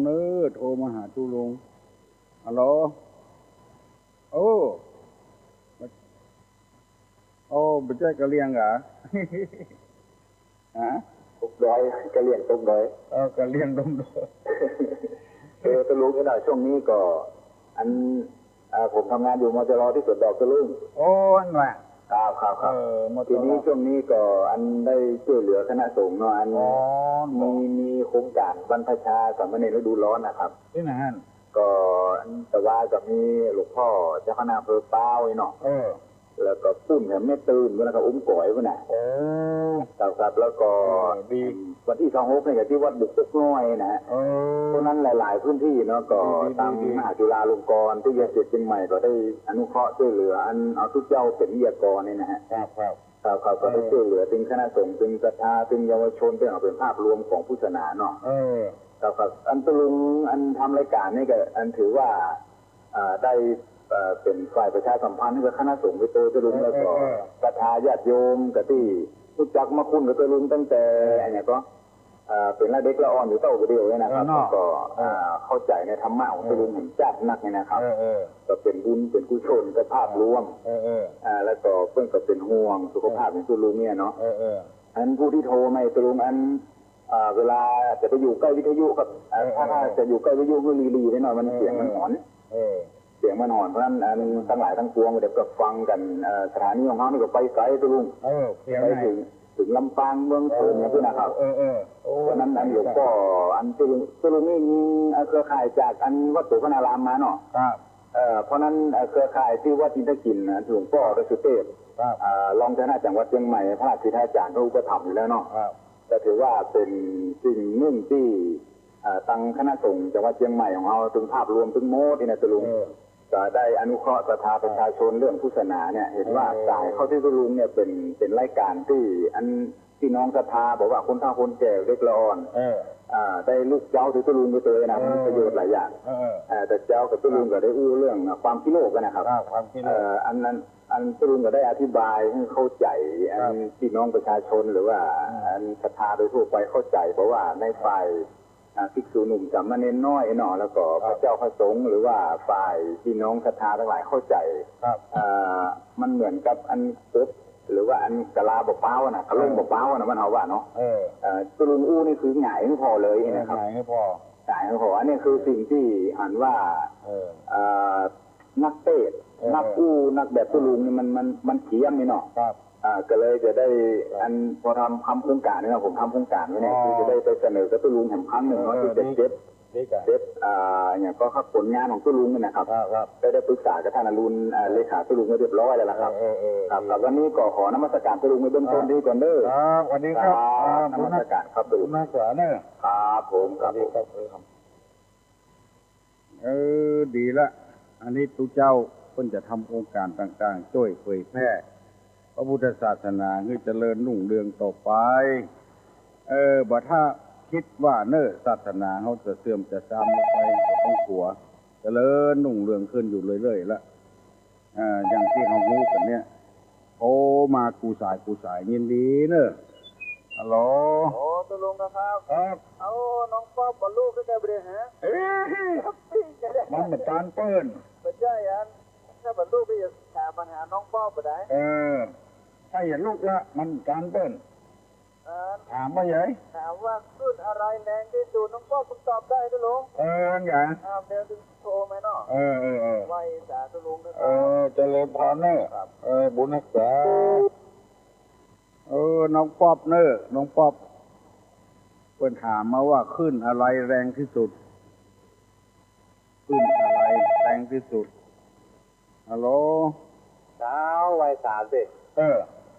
โทรมาหาตุลงฮัลโหลไม่ใช่กระเลียงเหรอฮะตกดอยกระเลียงตกดอยกระเลียงตกดอยตุลงก็ได้ช่วงนี้ก็อันผมทำงานอยู่มจรที่สวนดอกตุลงนั่นแหละครับทีนี้ช่วงนี้ก็อันได้ช่วยเหลือคณะสงฆ์เนาะอันมีโครงการบรรพชาสามเณรฤดูร้อนนะครับที่ไหนก็แต่ว่าก็มีหลวงพ่อเจ้าคณะอำเภอเป้าเนาะแล้วก็ปุ้นแถมไม่ตื่นเวลาเขาอุ้มก๋อยวะน่ะครับแล้วก็วันที่26เนี่ยที่วัดบุกตุกน้อยนะเพราะนั้นหลายๆพื้นที่เนาะก็ตามมหาจุฬาลงกรณ์ที่จะเสร็จเชียงใหม่ก็ได้อนุเคราะห์ช่วยเหลืออันเอาทุกเจ้าเป็นวิทยากรนี่นะฮะครับก็ได้ช่วยเหลือถึงคณะสงฆ์ถึงศรัทธาถึงเยาวชนเป็นภาพรวมของพุทธศาสนาเนาะครับอันตุลุงอันทำรายการนี่ก็อันถือว่าได้เป็นฝ่ายประชาสัมพันธ์กับคณะสงฆ์ไปโตตุลุงแล้วก็ศรัทธาญาติโยมกับที่รู้จักมาคุ้นกับตุลุงตั้งแต่เนี่ยก็เป็นละเด็กละอ่อนอยู่เต้าเดียวเลยนะครับก็เข้าใจในธรรมะของตุลุงแห่งชาตินักเนี่ยนะครับก็เป็นบุญเป็นกุศลกับภาพรวมแล้วก็เพิ่งก็เป็นห่วงสุขภาพของตุลุงเนี่ยเนาะอันผู้ที่โทรมาตุลุงอันเวลาจะไปอยู่ใกล้วิทยุครับถ้าจะอยู่ใกล้วิทยุก็ลีๆนิดหน่อยมันเสียงมันหอนเสียงมันหอนเพราะฉะนั้นทั้งหลายทั้งปวงเดี๋ยวก็ฟังกันสถานีของเขานี่ก็ไปไกลตุลุงไปถึงลำปางเมืองเถินนี่นะครับเพราะนั้นอันหลวงพ่ออันตุลุงนี่มีเครือข่ายจากอันวัดสุพรรณารามมาเนาะเพราะนั้นเครือข่ายที่วัดอินทกินหลวงพ่อฤาษีเทพรองเจ้าคณะจังหวัดเชียงใหม่พระราชาจารย์ก็อุปถัมภ์อยู่แล้วเนาะแต่ถือว่าเป็นสิ่งหนึ่งที่ตั้งคณะสงฆ์จังหวัดเชียงใหม่ของเราถึงภาพรวมถึงโมที่นะตุลุงจะได้อนุเคราะห์ศรัทธาประชาชนเรื่องพุทธศาสนาเนี่ยเห็นว่าจ่ายเข้าที่ตุลุงเนี่ยเป็นรายการที่อันที่น้องศรัทธาบอกว่าคนเฒ่าคนแก่เล็กละอ่อนได้ลูกเจ้าที่ตุลุงไปเจอนะมีประโยชน์หลายอย่างแต่เจ้ากับตุลุงก็ได้อู้เรื่องความคิโลกกันนะครับอันนั้นอันตุลุงก็ได้อธิบายให้เข้าใจอันพี่น้องประชาชนหรือว่าอันศรัทธาโดยทั่วไปเข้าใจเพราะว่าในฝ่าย ภิกษุหนุ่มสามเณรน้อยเนาะแล้วก็พระเจ้าพระสงฆ์หรือว่าฝ่ายพี่น้องศรัทธาทั้งหลายเข้าใจมันเหมือนกับอันปุ๊บหรือว่าอันกะลาบกเป้านะกะล่มบกเป้านะมันเอาว่าเนาะตุลุงอู้นี่คือหงายไม่พอเลยนะครับหงายไม่พออันนี้คือสิ่งที่อ่านว่านักเตะนักอู้นักแบบตุลุงนี่มันเทียมนี่เนาะก็เลยจะได้อันพอทำโครงการนี่นะผมทำโครงการไว้เนี่ยคือจะได้ไปเสนอกับตุลุงแห่งครั้งหนึ่งเนาะที่จะเจ็ดอย่างก็ครับผลงานของตุลุงนี่นะครับได้ปรึกษากับท่านอรุณเลขาตุลุงเรียบร้อยแล้วครับครับวันนี้ก็ขอนมัสการตุลุงในเบื้องต้นดีก่อนเด้อวันนี้ครับนมัสการครับตุลุงนักษาเนี่ยครับผมครับดีละอันนี้ตุเจ้าเพิ่นจะทำโครงการต่างๆช่วยเผยแพร่พระพุทธศาสนาให้เจริญรุ่งเรืองต่อไปบ่ถ้าคิดว่าศาสนาเขาจะเสื่อมจะทรามลงไปก็ต้องกลัวเจริญรุ่งเรืองขึ้นอยู่เรื่อยๆละอย่างที่เขารู้กันเนี่ยโอ้มากูสายยินดีฮัลโหลตุลุงนะครับเอาน้องป๊อบบรรลุขึ้นได้บริหารมันเหมือนการเปิ้นไม่ใช่อันถ้าบรรลุก็จะแก้ปัญหาน้องป๊อบไปได้ถ้าเห็นลูกละมันการเปิ้นถามว่าไงถามว่าขึ้นอะไรแรงที่สุดน้องป๊อบตอบได้ตุลุงอย่างเดี๋ยวถึงโทรไหมเนาะไว้สาตุลุงนะครับเจริญพรบุญนักษาน้องป๊อบน้องป๊อบเพิ่นถามมาว่าขึ้นอะไรแรงที่สุดขึ้นอะไรแรงที่สุดฮัลโหลเช้าไว้สาสิ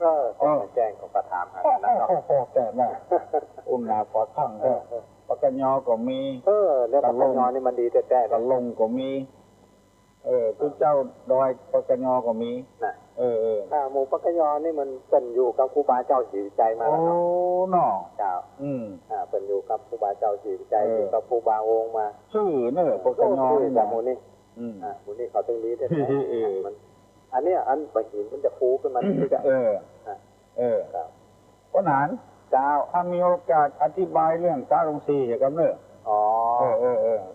ก็แจ้งกับประธานครับนะเนาะแต่น่ะอุ้มหนาขอข้างปากกญอก็มีแล้วปากกญอนี่มันดีแต่กะลงก็มีผู้เจ้าดอยปากกญอก็มีนะหมู่ปากกญอนี่มันเป็นอยู่กับครูบาเจ้าศรีวิจัยมาแล้วเนาะเนาะเจ้าเป็นอยู่กับครูบาเจ้าศรีวิจัยอยู่กับครูบาองค์มาชื่อปากกญอจากหมู่นี้หมู่นี้เขาตึงดีแต่มันอันนี้อันปหินมันจะฟูขึ้นมาที่จะครับเพราะนั้นเจ้าถ้ามีโอกาสอธิบายเรื่องตาลงสีอย่างกัน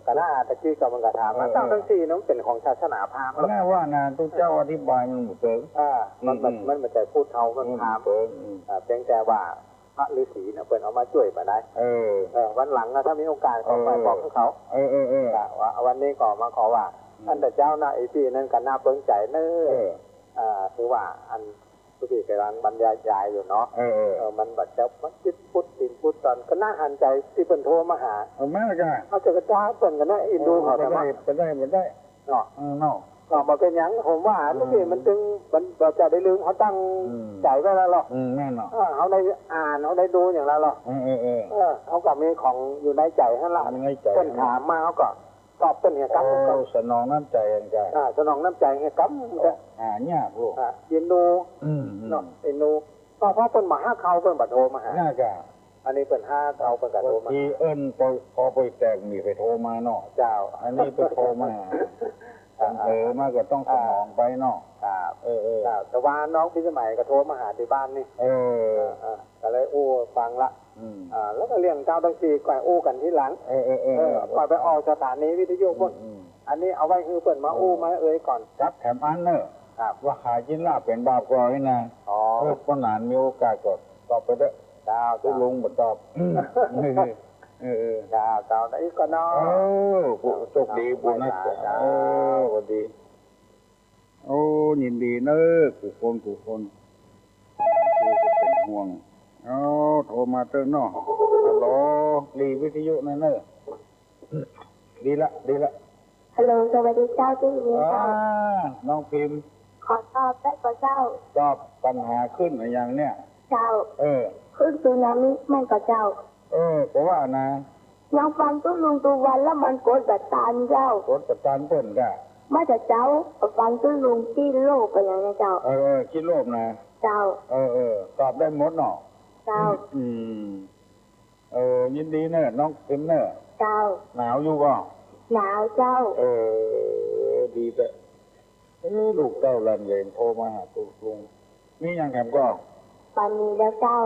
กะน่าตะกี้กับมันกระถามตาลงสีน้องเป็นของศาสนาพราหมณ์แน่ว่านะทุกเจ้าอธิบายมันหมดเลยมันจะพูดเท่ามันพราหมณ์เพียงแต่ว่าพระฤาษีเนี่ยเป็นเอามาช่วยมาได้วันหลังถ้ามีโอกาสขอไปบอกเขาว่าวันนี้ก็มาขอว่าท่านแต่เจ้าหน้าไอ้พี่นั่นกันน่าเพิ่งใจคือว่าอันทุกทีกำลังบรรยายอยู่เนาะมันบัดเจ้ามันคิดพุทธินพุทธตอนก็น่าหันใจที่เป็นโทรมาหาแม่กันเขาจะกระจ้าเป็นกันนะอินดูเขาทำไมได้เนาะมาเป็นยังผมว่าทุกทีมันจึงมันจะได้ลืมเขาตั้งใจไว้แล้วหรอกแน่นอนเขาได้อ่านเขาได้ดูอย่างไรหรอกเขากับมีของอยู่ในใจให้ละเป็นถามมาเขาก็ตอบเป็นเหตุการณ์สนองน้ำใจกันสนองน้ำใจเหตุการณ์เนี่ยพวกเย็นดูเนาะเย็นดูก็เพราะเป็นมาห้าเขาเป็นบัตรโทรมาหาอันนี้เป็นห้าเขาเป็นบัตรโทรมาที่พอไปแตกมีไปโทรมาเนาะเจ้าอันนี้ไปโทรมามาก็ต้องสมองไปเนาะแต่ว่าน้องพี่สมัยก็โทรมาหาที่บ้านนี่ก็เลยฟังละแล้วก็เรื่องเจ้าตั้งสี่ก่อยกันที่หลังก่อยไปออกสถานีวิทยุพวกอันนี้เอาไว้คือเปิดมามาก่อนครับแถมอันว่าขายจินลาเป็นบาปกรอยนะก็นานมีโอกาสก็ตอบไปเด้อตุลุงบ่ตอบเจ้าได้ก็น้องโชคดีบุญนะสวัสดียินดีกุคนคือเป็นห่วงโทรมาเติมเนาะฮัลโหลรีวิทยุนั่นดีละฮัลโหลสวัสดีเจ้าที่นี่เจ้าน้องพิมพ์ขอตอบได้ก็เจ้าตอบปัญหาขึ้นอย่างเนี้ยเจ้าขึ้นสึนามิไม่ก็เจ้าเพราะว่านะยังฟังตุลุงตัววันแล้วมันกดแบบตานเจ้ากดแบบตานเปิ่นกะมาจากเจ้าฟังตุลุงที่โลกไปอย่างนี้เจ้าคิดโลกนะเจ้าตอบได้หมดเนาะเจ้ายินดีน้องพิมพ์เจ้าหนาวอยู่ก็หนาวเจ้าดีแต่ลูกเต้าลันเวงโทรมาหาตุลุงนี่ยังแถมก็ ปานนี้แล้วเจ้า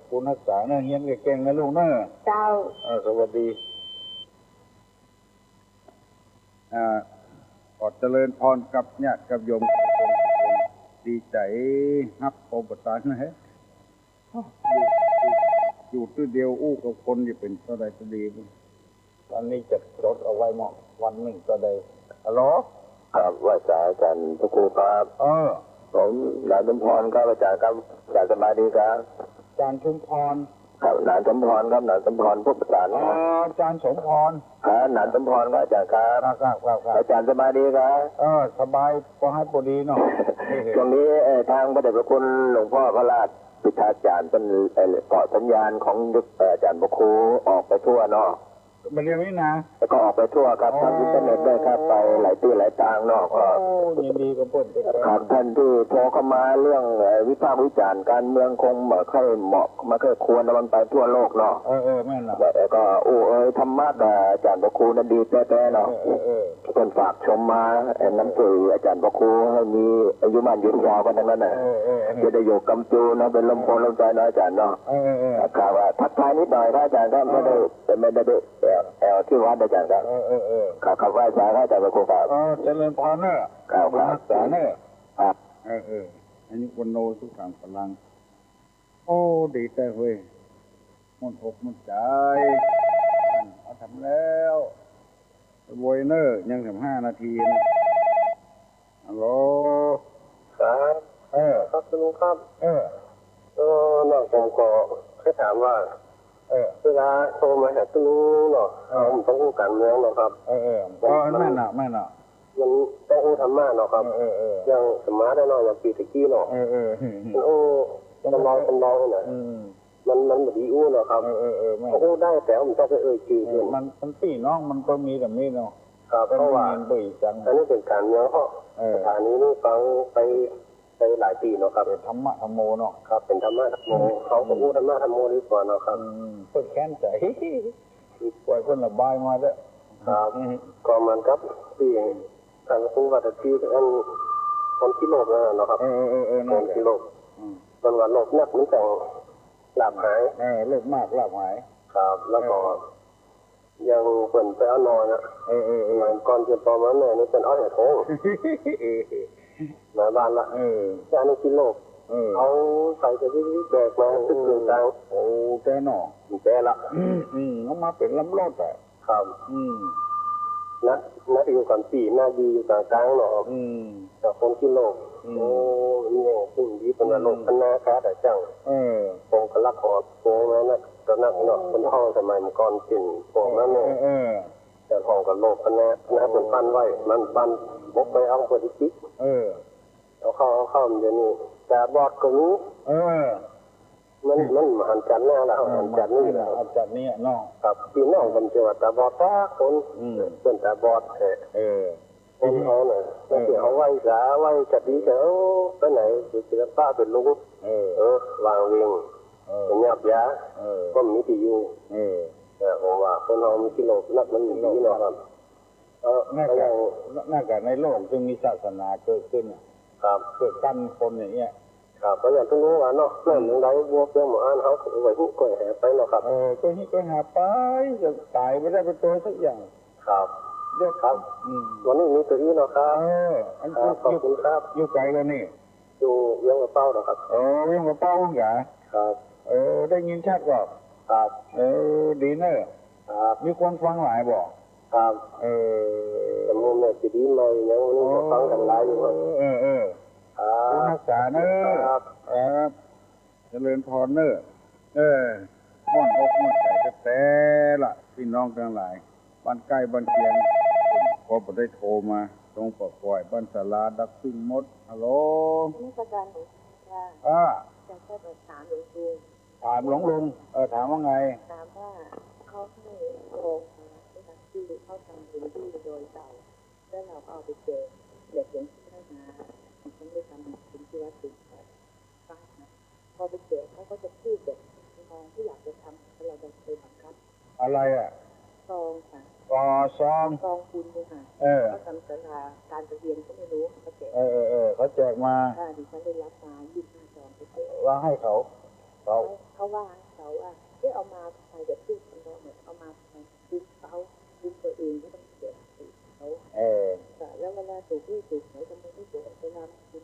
คุณรักษาเนื้อเฮียนเก่งๆนะลูกเนอะเจ้าสวัสดีขอเจริญพรกับญาติกับโยมดีใจฮับโอปตานนะฮะอยู่ตัวเดียวอู้กับคนจะเป็นก็ได้ก็ดีตอนนี้จะจดเอาไว้หมดวันหนึ่งก็ได้ฮัลโหลครับว่าสายกันพระครูครับผมนายสมพรครับอาจารย์ครับอาจารย์สบายดีครับอาจารย์ชุมพรครับนายสมพรครับนายสมพรผู้ประสานอาจารย์สมพรนายสมพรครับอาจารย์ครับอาจารย์สบายดีครับสบายก็ให้พอดีเนาะตรงนี้ทางพระเดชพระคุณหลวงพ่อพระราชปิฎาจารย์เป็นเกาะสัญญาณของอาจารย์พระครูออกไปทั่วเนาะมาเรียนนี่นะแล้วก็ออกไปทั่วครับทางอินเทอร์เน็ตด้วยครับไปหลายที่หลายทางเนาะก็ยินดีกับเพื่อนครับท่านที่โทรเข้ามาเรื่องวิพากษ์วิจารณ์การเมืองคงค่อยเหมาะมาค่อยควรมันไปทั่วโลกเนาะแม่นละแล้วก็ธรรมะอาจารย์พระครูนั้นดีแท้ๆเนาะคนฝากชมมาน้ำสื่ออาจารย์พระครูให้มีอายุมั่นยืนยาวกันทั้งนั้นน่ะจะได้อยู่กำจูนะเป็นลมโพลมใจนะอาจารย์เนาะครับว่าทักทายนิดหน่อยนะอาจารย์ก็ไม่ได้ที่วัดอาจารย์ครับครับไหว้พระอาจารย์พระครูครับเจริญพรเนอะครับรักษาเนอะอันนี้วันโนสุขังพลังดีใจเว้ยมันอกมันใจเอาทำแล้วโวยเนอร์ยัง15 นาทีนะฮัลโหลครับครับคุณลุงครับน้องผมก็แค่ถามว่าเวลาโทรมาหาคุณลุงเนาะผมต้องรู้การเมืองเนาะครับแม่น่ะมันต้องรู้ธรรมะเนาะครับยังสมาร์ทได้เนาะอย่างปีตะกี้เนาะตำรองหน่อยมันแบบดีอู้เนาะครับอู้ได้แต่ผมต้องไปชื่อมันปีน้องมันก็มีแต่ไม่เนาะครับเพราะว่าอันนี้เป็นการเมืองเพราะสถานีนี้ฟังไปหลายปีเนาะครับเป็นธรรมะธรรมโมเนาะครับเป็นธรรมะธรรมโมเขาก็พูดธรรมะธรรมโมดีกว่าเนาะครับเพื่อแค้นใจปล่อยคนระบายมาด้วยครับก็มันครับที่การพูดว่าแต่ที่คนที่โลภเนาะครับคนที่โลภมันว่าโลภนักมันแต่งหลับหายโลภมากหลับหายครับแล้วก็ยังเปิ่นไปเอานอนนะเหมือนก่อนจะประมาณนี้เป็นอ้อยโถงมาบ้านละจานกิโลเขาใส่จะวิ่งแบกมาขึ้นเรือนกลางแก่หน่อแก่ละเขามาเป็นลำรอดอ่ะครับนัดอยู่ก่อนปีหน้าดีอยู่กลางกลางหรอกแต่คนกิโลนี่สิ่งดีเป็นอารมณ์พันนาค้าแต่จังคงกระลักหอบโกงนั้นนะตอนนั้นเนาะเป็นห้องสมัยมันก่อนกินโกงนั้นเนี่ยแต่ห้องกับโลกพันนาเป็นปั้นไว้มันปั้นบกไปเอาไปที่จิ๊กเอาเข้ามันจะนี่แต่บอดตรงนี้มันหันจันหน้าแล้วหันจันนี่แล้วหันจันนี่เนาะกับพี่น้องกันเจอแต่บอดตาคนเป็นแต่บอดคนเขาเนี่ยแล้วที่เขาไหว้สาไหว้จัดดีเขาไปไหนจะป้าเป็นลุงวางเวียงเป็นหยาบยาก็มีที่อยู่แต่ผมว่าคนเรามีกิโลนักมันมีที่เนาะครับน่าจะในโลกจึงมีศาสนาเกิดขึ้นครับเกิดกันคนอย่างเงี้ยครับเพราะอย่างที่รู้ว่าเนาะเรื่องใดบวกเรื่องหมู่อ่านเขาไว้ที่ก้อยแหไปเนาะครับก้อยหาไปจะตายไม่ได้เป็นตัวสักอย่างครับเด็กครับวันนี้มีตัวนี้เนาะครับขอบคุณครับอยู่ไกลแล้วนี่อยู่เรื่องกระเป๋าเนาะครับเรื่องกระเป๋าเหรอครับได้ยินชัดก่อนครับดีเนอะครับมีคนฟังหลายบอกครับแต่มุมเนี่ยจะดีไหมยังนี่ก็ฟังกันหลายอยู่ครับคุณรักษาเนอะครับเจริญพรเนอะม่อนอกม่อนใจกระแตละพี่น้องทั้งหลายบ้านใกล้บ้านเคียงพอได้โทรมาตรงปล่อยบ้านสาราดักซึ่งมดฮัลโหลนี่ประการหนูจะแค่ไปถามหลวงปู่ถามหลวงลุงถามว่าไงถามว่าเขาให้โลงมาที่เขาทำพื้นที่โดยเก่าแล้วเราก็เอาไปเจอเด็กอย่างที่ได้มาฉันได้ทำเป็นที่วัดติดป้านะพอไปเจอเขาก็จะพูดแบบมองที่อยากจะทำแล้วเราจะไปบังคับอะไร ซองค่ะก่อซองบุญเลยค่ะก็ทำศาลาการเรียนก็ไม่รู้เขาแจกเขาแจกมาดิฉันได้รับมา25 ซองไปว่าให้เขาว่าเขาว่าเอามาใครจะพูดกันเนาะเอามาดูเขาดูตัวเองก็ต้องเสียเขาแล้วเวลาถูกไหนทำไมไม่เสียเวลาเขาพูด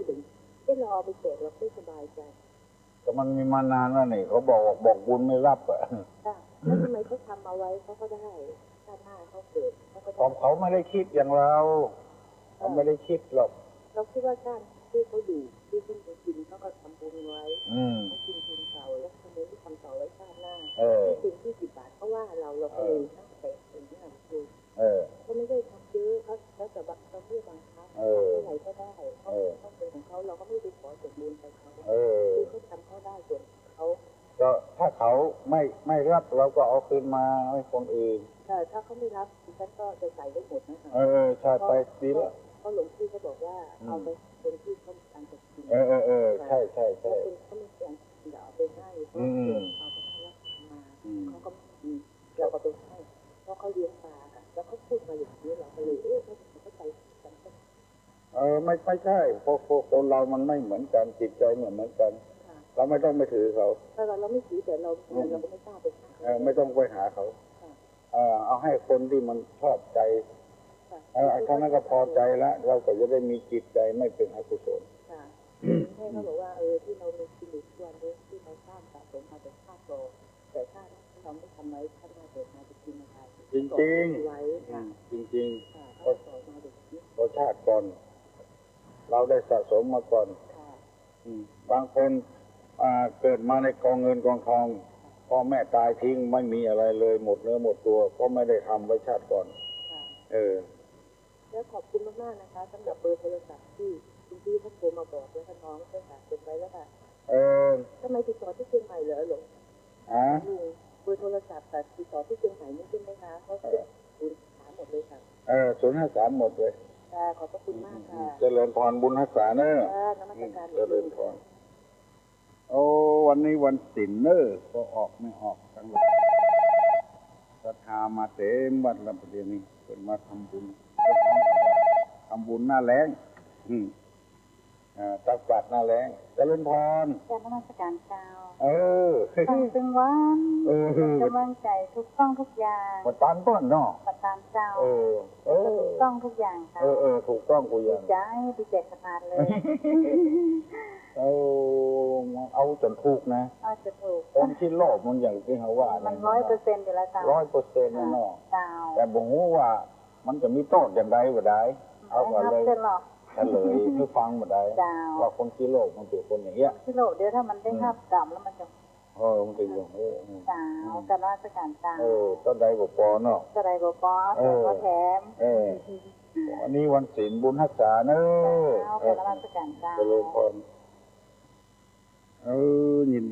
ถึงรอไปแจกเราไม่สบายใจแต่มันมีมานานแล้วนี่เขาบอกบุญไม่รับอ่ะแล้วทำไมเขาทำเอาไว้เขาก็ได้ชาติหน้าเขาเกิดเขาไม่ได้คิดอย่างเราเขาไม่ได้คิดหรอกเราคิดว่าชาติที่เขาดูที่ขึ้นไปกินเขาก็ทำบุญไว้เขากินบุญเก่าแล้วทำบุญที่ทำต่อไว้ชาติหน้าสิ่งที่10 บาทเพราะว่าเราเลยทั้งแต่สิ่งที่ทำคือเขาไม่ได้ทำเยอะเขาแล้วแต่เราเพื่อบังคับเท่าไหร่ก็ได้เขาเป็นของเขาเราก็ไม่ได้ขอส่วนบุญไปเขาคือเขาทำเขาได้ส่วนเขาก็ถ้าเขาไม่รับเราก็เอาคืนมาให้คนอื่นถ้าเขาไม่รับดิฉันก็จะใส่ได้หมดนะคะใช่ไปดีแล้วเพราะหลวงพี่เขาบอกว่าเอาไปคนที่เขาการจัดกินใช่เขาไม่เสียงเดี๋ยวเอาไปให้เพราะเอาไปให้แล้วมาเขาก็เราก็ไปให้เพราะเขาเลี้ยงปลาแล้วเขาพูดมาอย่างนี้เราก็เลยเขาใจกันไม่ใช่เพราะคนเรามันไม่เหมือนกันจิตใจเหมือนกันเราไม่ต้องไปถือเขาเราไม่ถือแต่เราก็ไม่กล้าไปหาไม่ต้องไปหาเขาเอาให้คนที่มันชอบใจแค่นั้นก็พอใจแล้วเราก็จะได้มีจิตใจไม่เป็นอกุศลแม่เขาบอกว่าที่เรามีชีวิตส่วนนี้ที่เราสร้างสะสมมาจากชาติก่อนแต่ชาติเราไม่ทำไว้ชาติหน้าเกิดมาจะกินอะไรจริงจริงเพราะชาติก่อนเราได้สะสมมาก่อนบางคนเกิดมาในกองเงินกองทองพ่อแม่ตายทิ้งไม่มีอะไรเลยหมดเนื้อหมดตัวก็ไม่ได้ทำไว้ชาติก่อนแล้วขอบคุณมากๆนะคะสำหรับเบอร์โทรศัพท์ที่คุณพี่เขาโทรมาบอกแล้วน้องใช่ค่ะเก็บไว้แล้วค่ะทำไมติดต่อที่เชียงใหม่เหรอหลงเบอร์โทรศัพท์แต่ติดต่อที่เชียงใหม่นี่ใช่ไหมคะเขา053หมดเลยค่ะ053หมดเลยขอบพระคุณมากค่ะเจริญพรบุญรักษาเนอะเจริญพรวันนี้วันศีลเนอะก็ออกไม่ออกทั้งหมดศรัทธามาเต็มวัดละประเดี๋ยวนี้เป็นมาทำบุญหน้าแล้งตักบาตรหน้าแล้งเจริญพรการนมัสการเจ้าฟังถึงวันกำลังใจทุกต้องทุกอย่างปัตตานต้นเนาะปัตตานเจ้าถูกต้องทุกอย่างค่ะถูกต้องทุกอย่างดีใจขนาดเลยเอาจนถูกนะเอาจนถูกคนที่โลภมันอย่างที่เขาว่ามัน100%อยู่แล้วจ้า100%เนาะแต่บ่ฮู้ว่ามันจะมีโทษอย่างไรบ่ได้เอาก่อนเลยเฉลยให้ฟังบ่ได้ว่าคนที่โลภมันเป็นคนอย่างเงี้ยที่โลภเดี๋ยวถ้ามันได้รับกรรมแล้วมันจะมันจะอย่างนี้การราชการจ้าต้นใดบ่พอเนาะต้นใดบ่พอก็แถมอันนี้วันศีลบุญรักษาเนอะการราชการจ้าเจริญพรยิน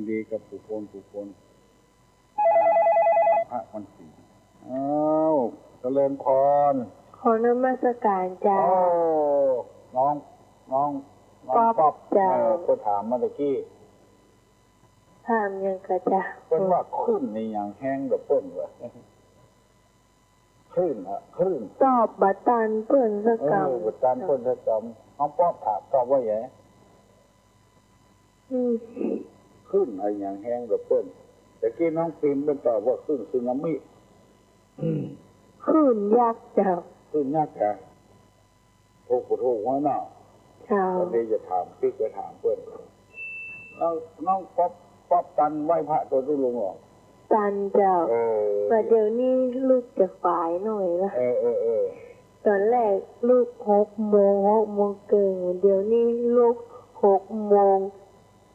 ดีกับผู้คนพระวันศีลเจริญพรขอนมัสการจ้าน้องป๊อบจ้าก็ถามมาตะกี้ถามยังกะจ้าเป็นว่าขึ้นในอย่างแห้งกับเปิ้นวะขึ้นตอบบัตตันเปิ้นสักกรรมบัตตันเปิ้นสักกรรมน้องป๊อบถามตอบว่าอย่างขึ้นอะไรอย่างแห้งกับเปิ้นแต่กี้น้องพิมพ์เป็นตอบว่าขึ้นสึนามิขึ้นยักษ์เจ้าขึ้นยักษ์ค่ะถูกว่าเนาะวันนี้จะถามพี่จะถามเพื่อนน้องป๊อบตันไหว้พระตัวที่ลุงหรอตันเจ้าแต่เดี๋ยวนี้ลูกจะฝ่ายหน่อยละตอนแรกลูก6 โมงเกินเดี๋ยวนี้ลูก6 โมง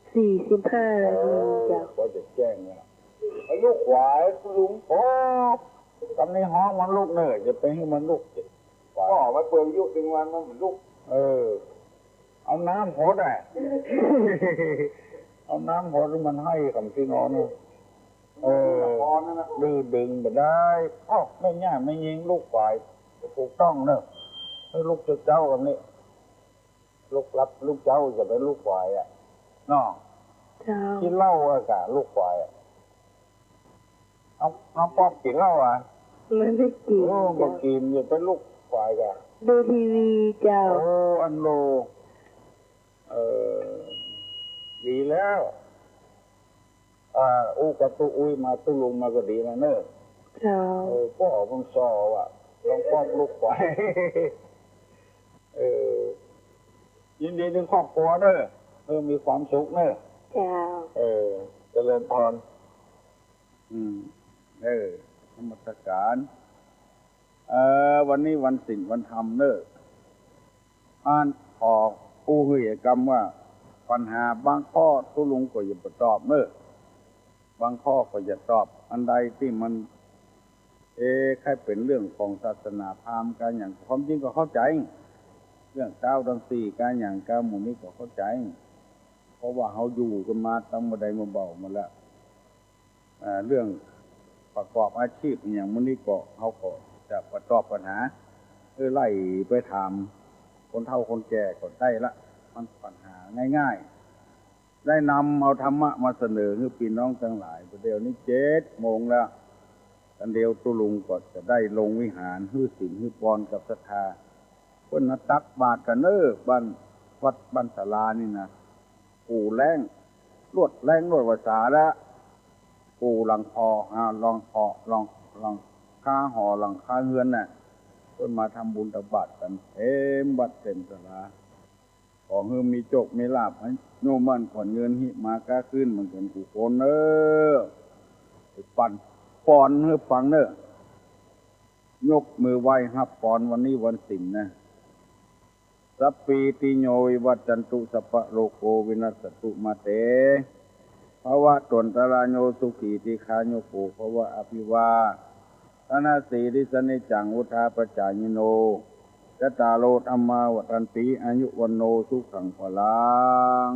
45 นาทีเจ้าก็จะแจ้งเนี่ยลูกขวายลุงตอนนี้ห้องมันลูกเนยจะไปให้มันลูกก็มาเปิดยุคถึงวันมันเหมือนลูกเอาน้ำหดเอาน้ำหดมันให้กับพี่น้องดึงมาได้ไม่ง่ายไม่ยิงลูกฝ่ายถูกต้องเนอะให้ลูกเจ้ากันนี่ลูกรับลูกเจ้าจะเป็นลูกฝ่ายเนาะกินเหล้าอากาศลูกฝ่าย น้องป๊อกกินเหล้าอ่ะไม่ได้กินบอกกินอย่าเป็นลูกควายกันดูทีวีเจ้าอันโลดีแล้วกับตู้อุ้ยมาตู้ลุงมาก็ดีนะเนอะเจ้าพ่อผมสอว่ะน้องป๊อกลูกควายยินดีถึงครอบครัวเนอะมีความสุขเนอะเจ้าเจริญพรธรรมสการวันนี้วันศีลวันธรรมเนอะอ่านออกผู้เหตุกรรมว่าปัญหาบางข้อตุลุงก็อย่าตอบเนอะบางข้อก็อย่าตอบอันใดที่มันแค่เป็นเรื่องของศาสนาพราหมณ์การอย่างความจริงก็เข้าใจเรื่องก้าวดังสี่การอย่างก้าวหมู่นี้ก็เข้าใจเพราะว่าเขาอยู่กันมาตั้งมาใดมาเบามาแล้วเรื่องประกอบอาชีพอย่างมื้อนี้ก็เขาก็จะประกอบปัญหาไล่ไปถามคนเฒ่าคนแก่ก็ได้ละมันปัญหาง่ายๆได้นำเอาธรรมะมาเสนอให้พี่น้องทั้งหลายประเดี๋ยวนี้7 โมงแล้วอันเดียวตุลุงก็จะได้ลงวิหารฮื้อศีลฮื้อปอนกับศรัทธาเพิ่นตักบาตรกันบ้านวัดบ้านศาลานี่นะปู่แรงรวดภาษาละปู่หลังคอลองค้าห่อหลังค้าเฮือนน่ะเพิ่นมาทำบุญตักบาตรกันเต็มวัดเต็มศาลาขอให้มีโชคมีลาภให้โยมมั่นขอนเงินหิมาก้าขึ้นเหมือนกันกูโคนปั่นปอนให้ฟังยกมือไหว้ฮับปอนวันนี้วันศีลนะสัพปีติโยวิวัจจันตุสัพพะโลกโกวินัสสตุมาเตภวะตนตรายโยสุขีติคาโยโกภวะอภิวาทนาสีริสนิจังวุธาปจายโนจตารโลธรรมาวัฏันติอายุวันโนสุขังพลัง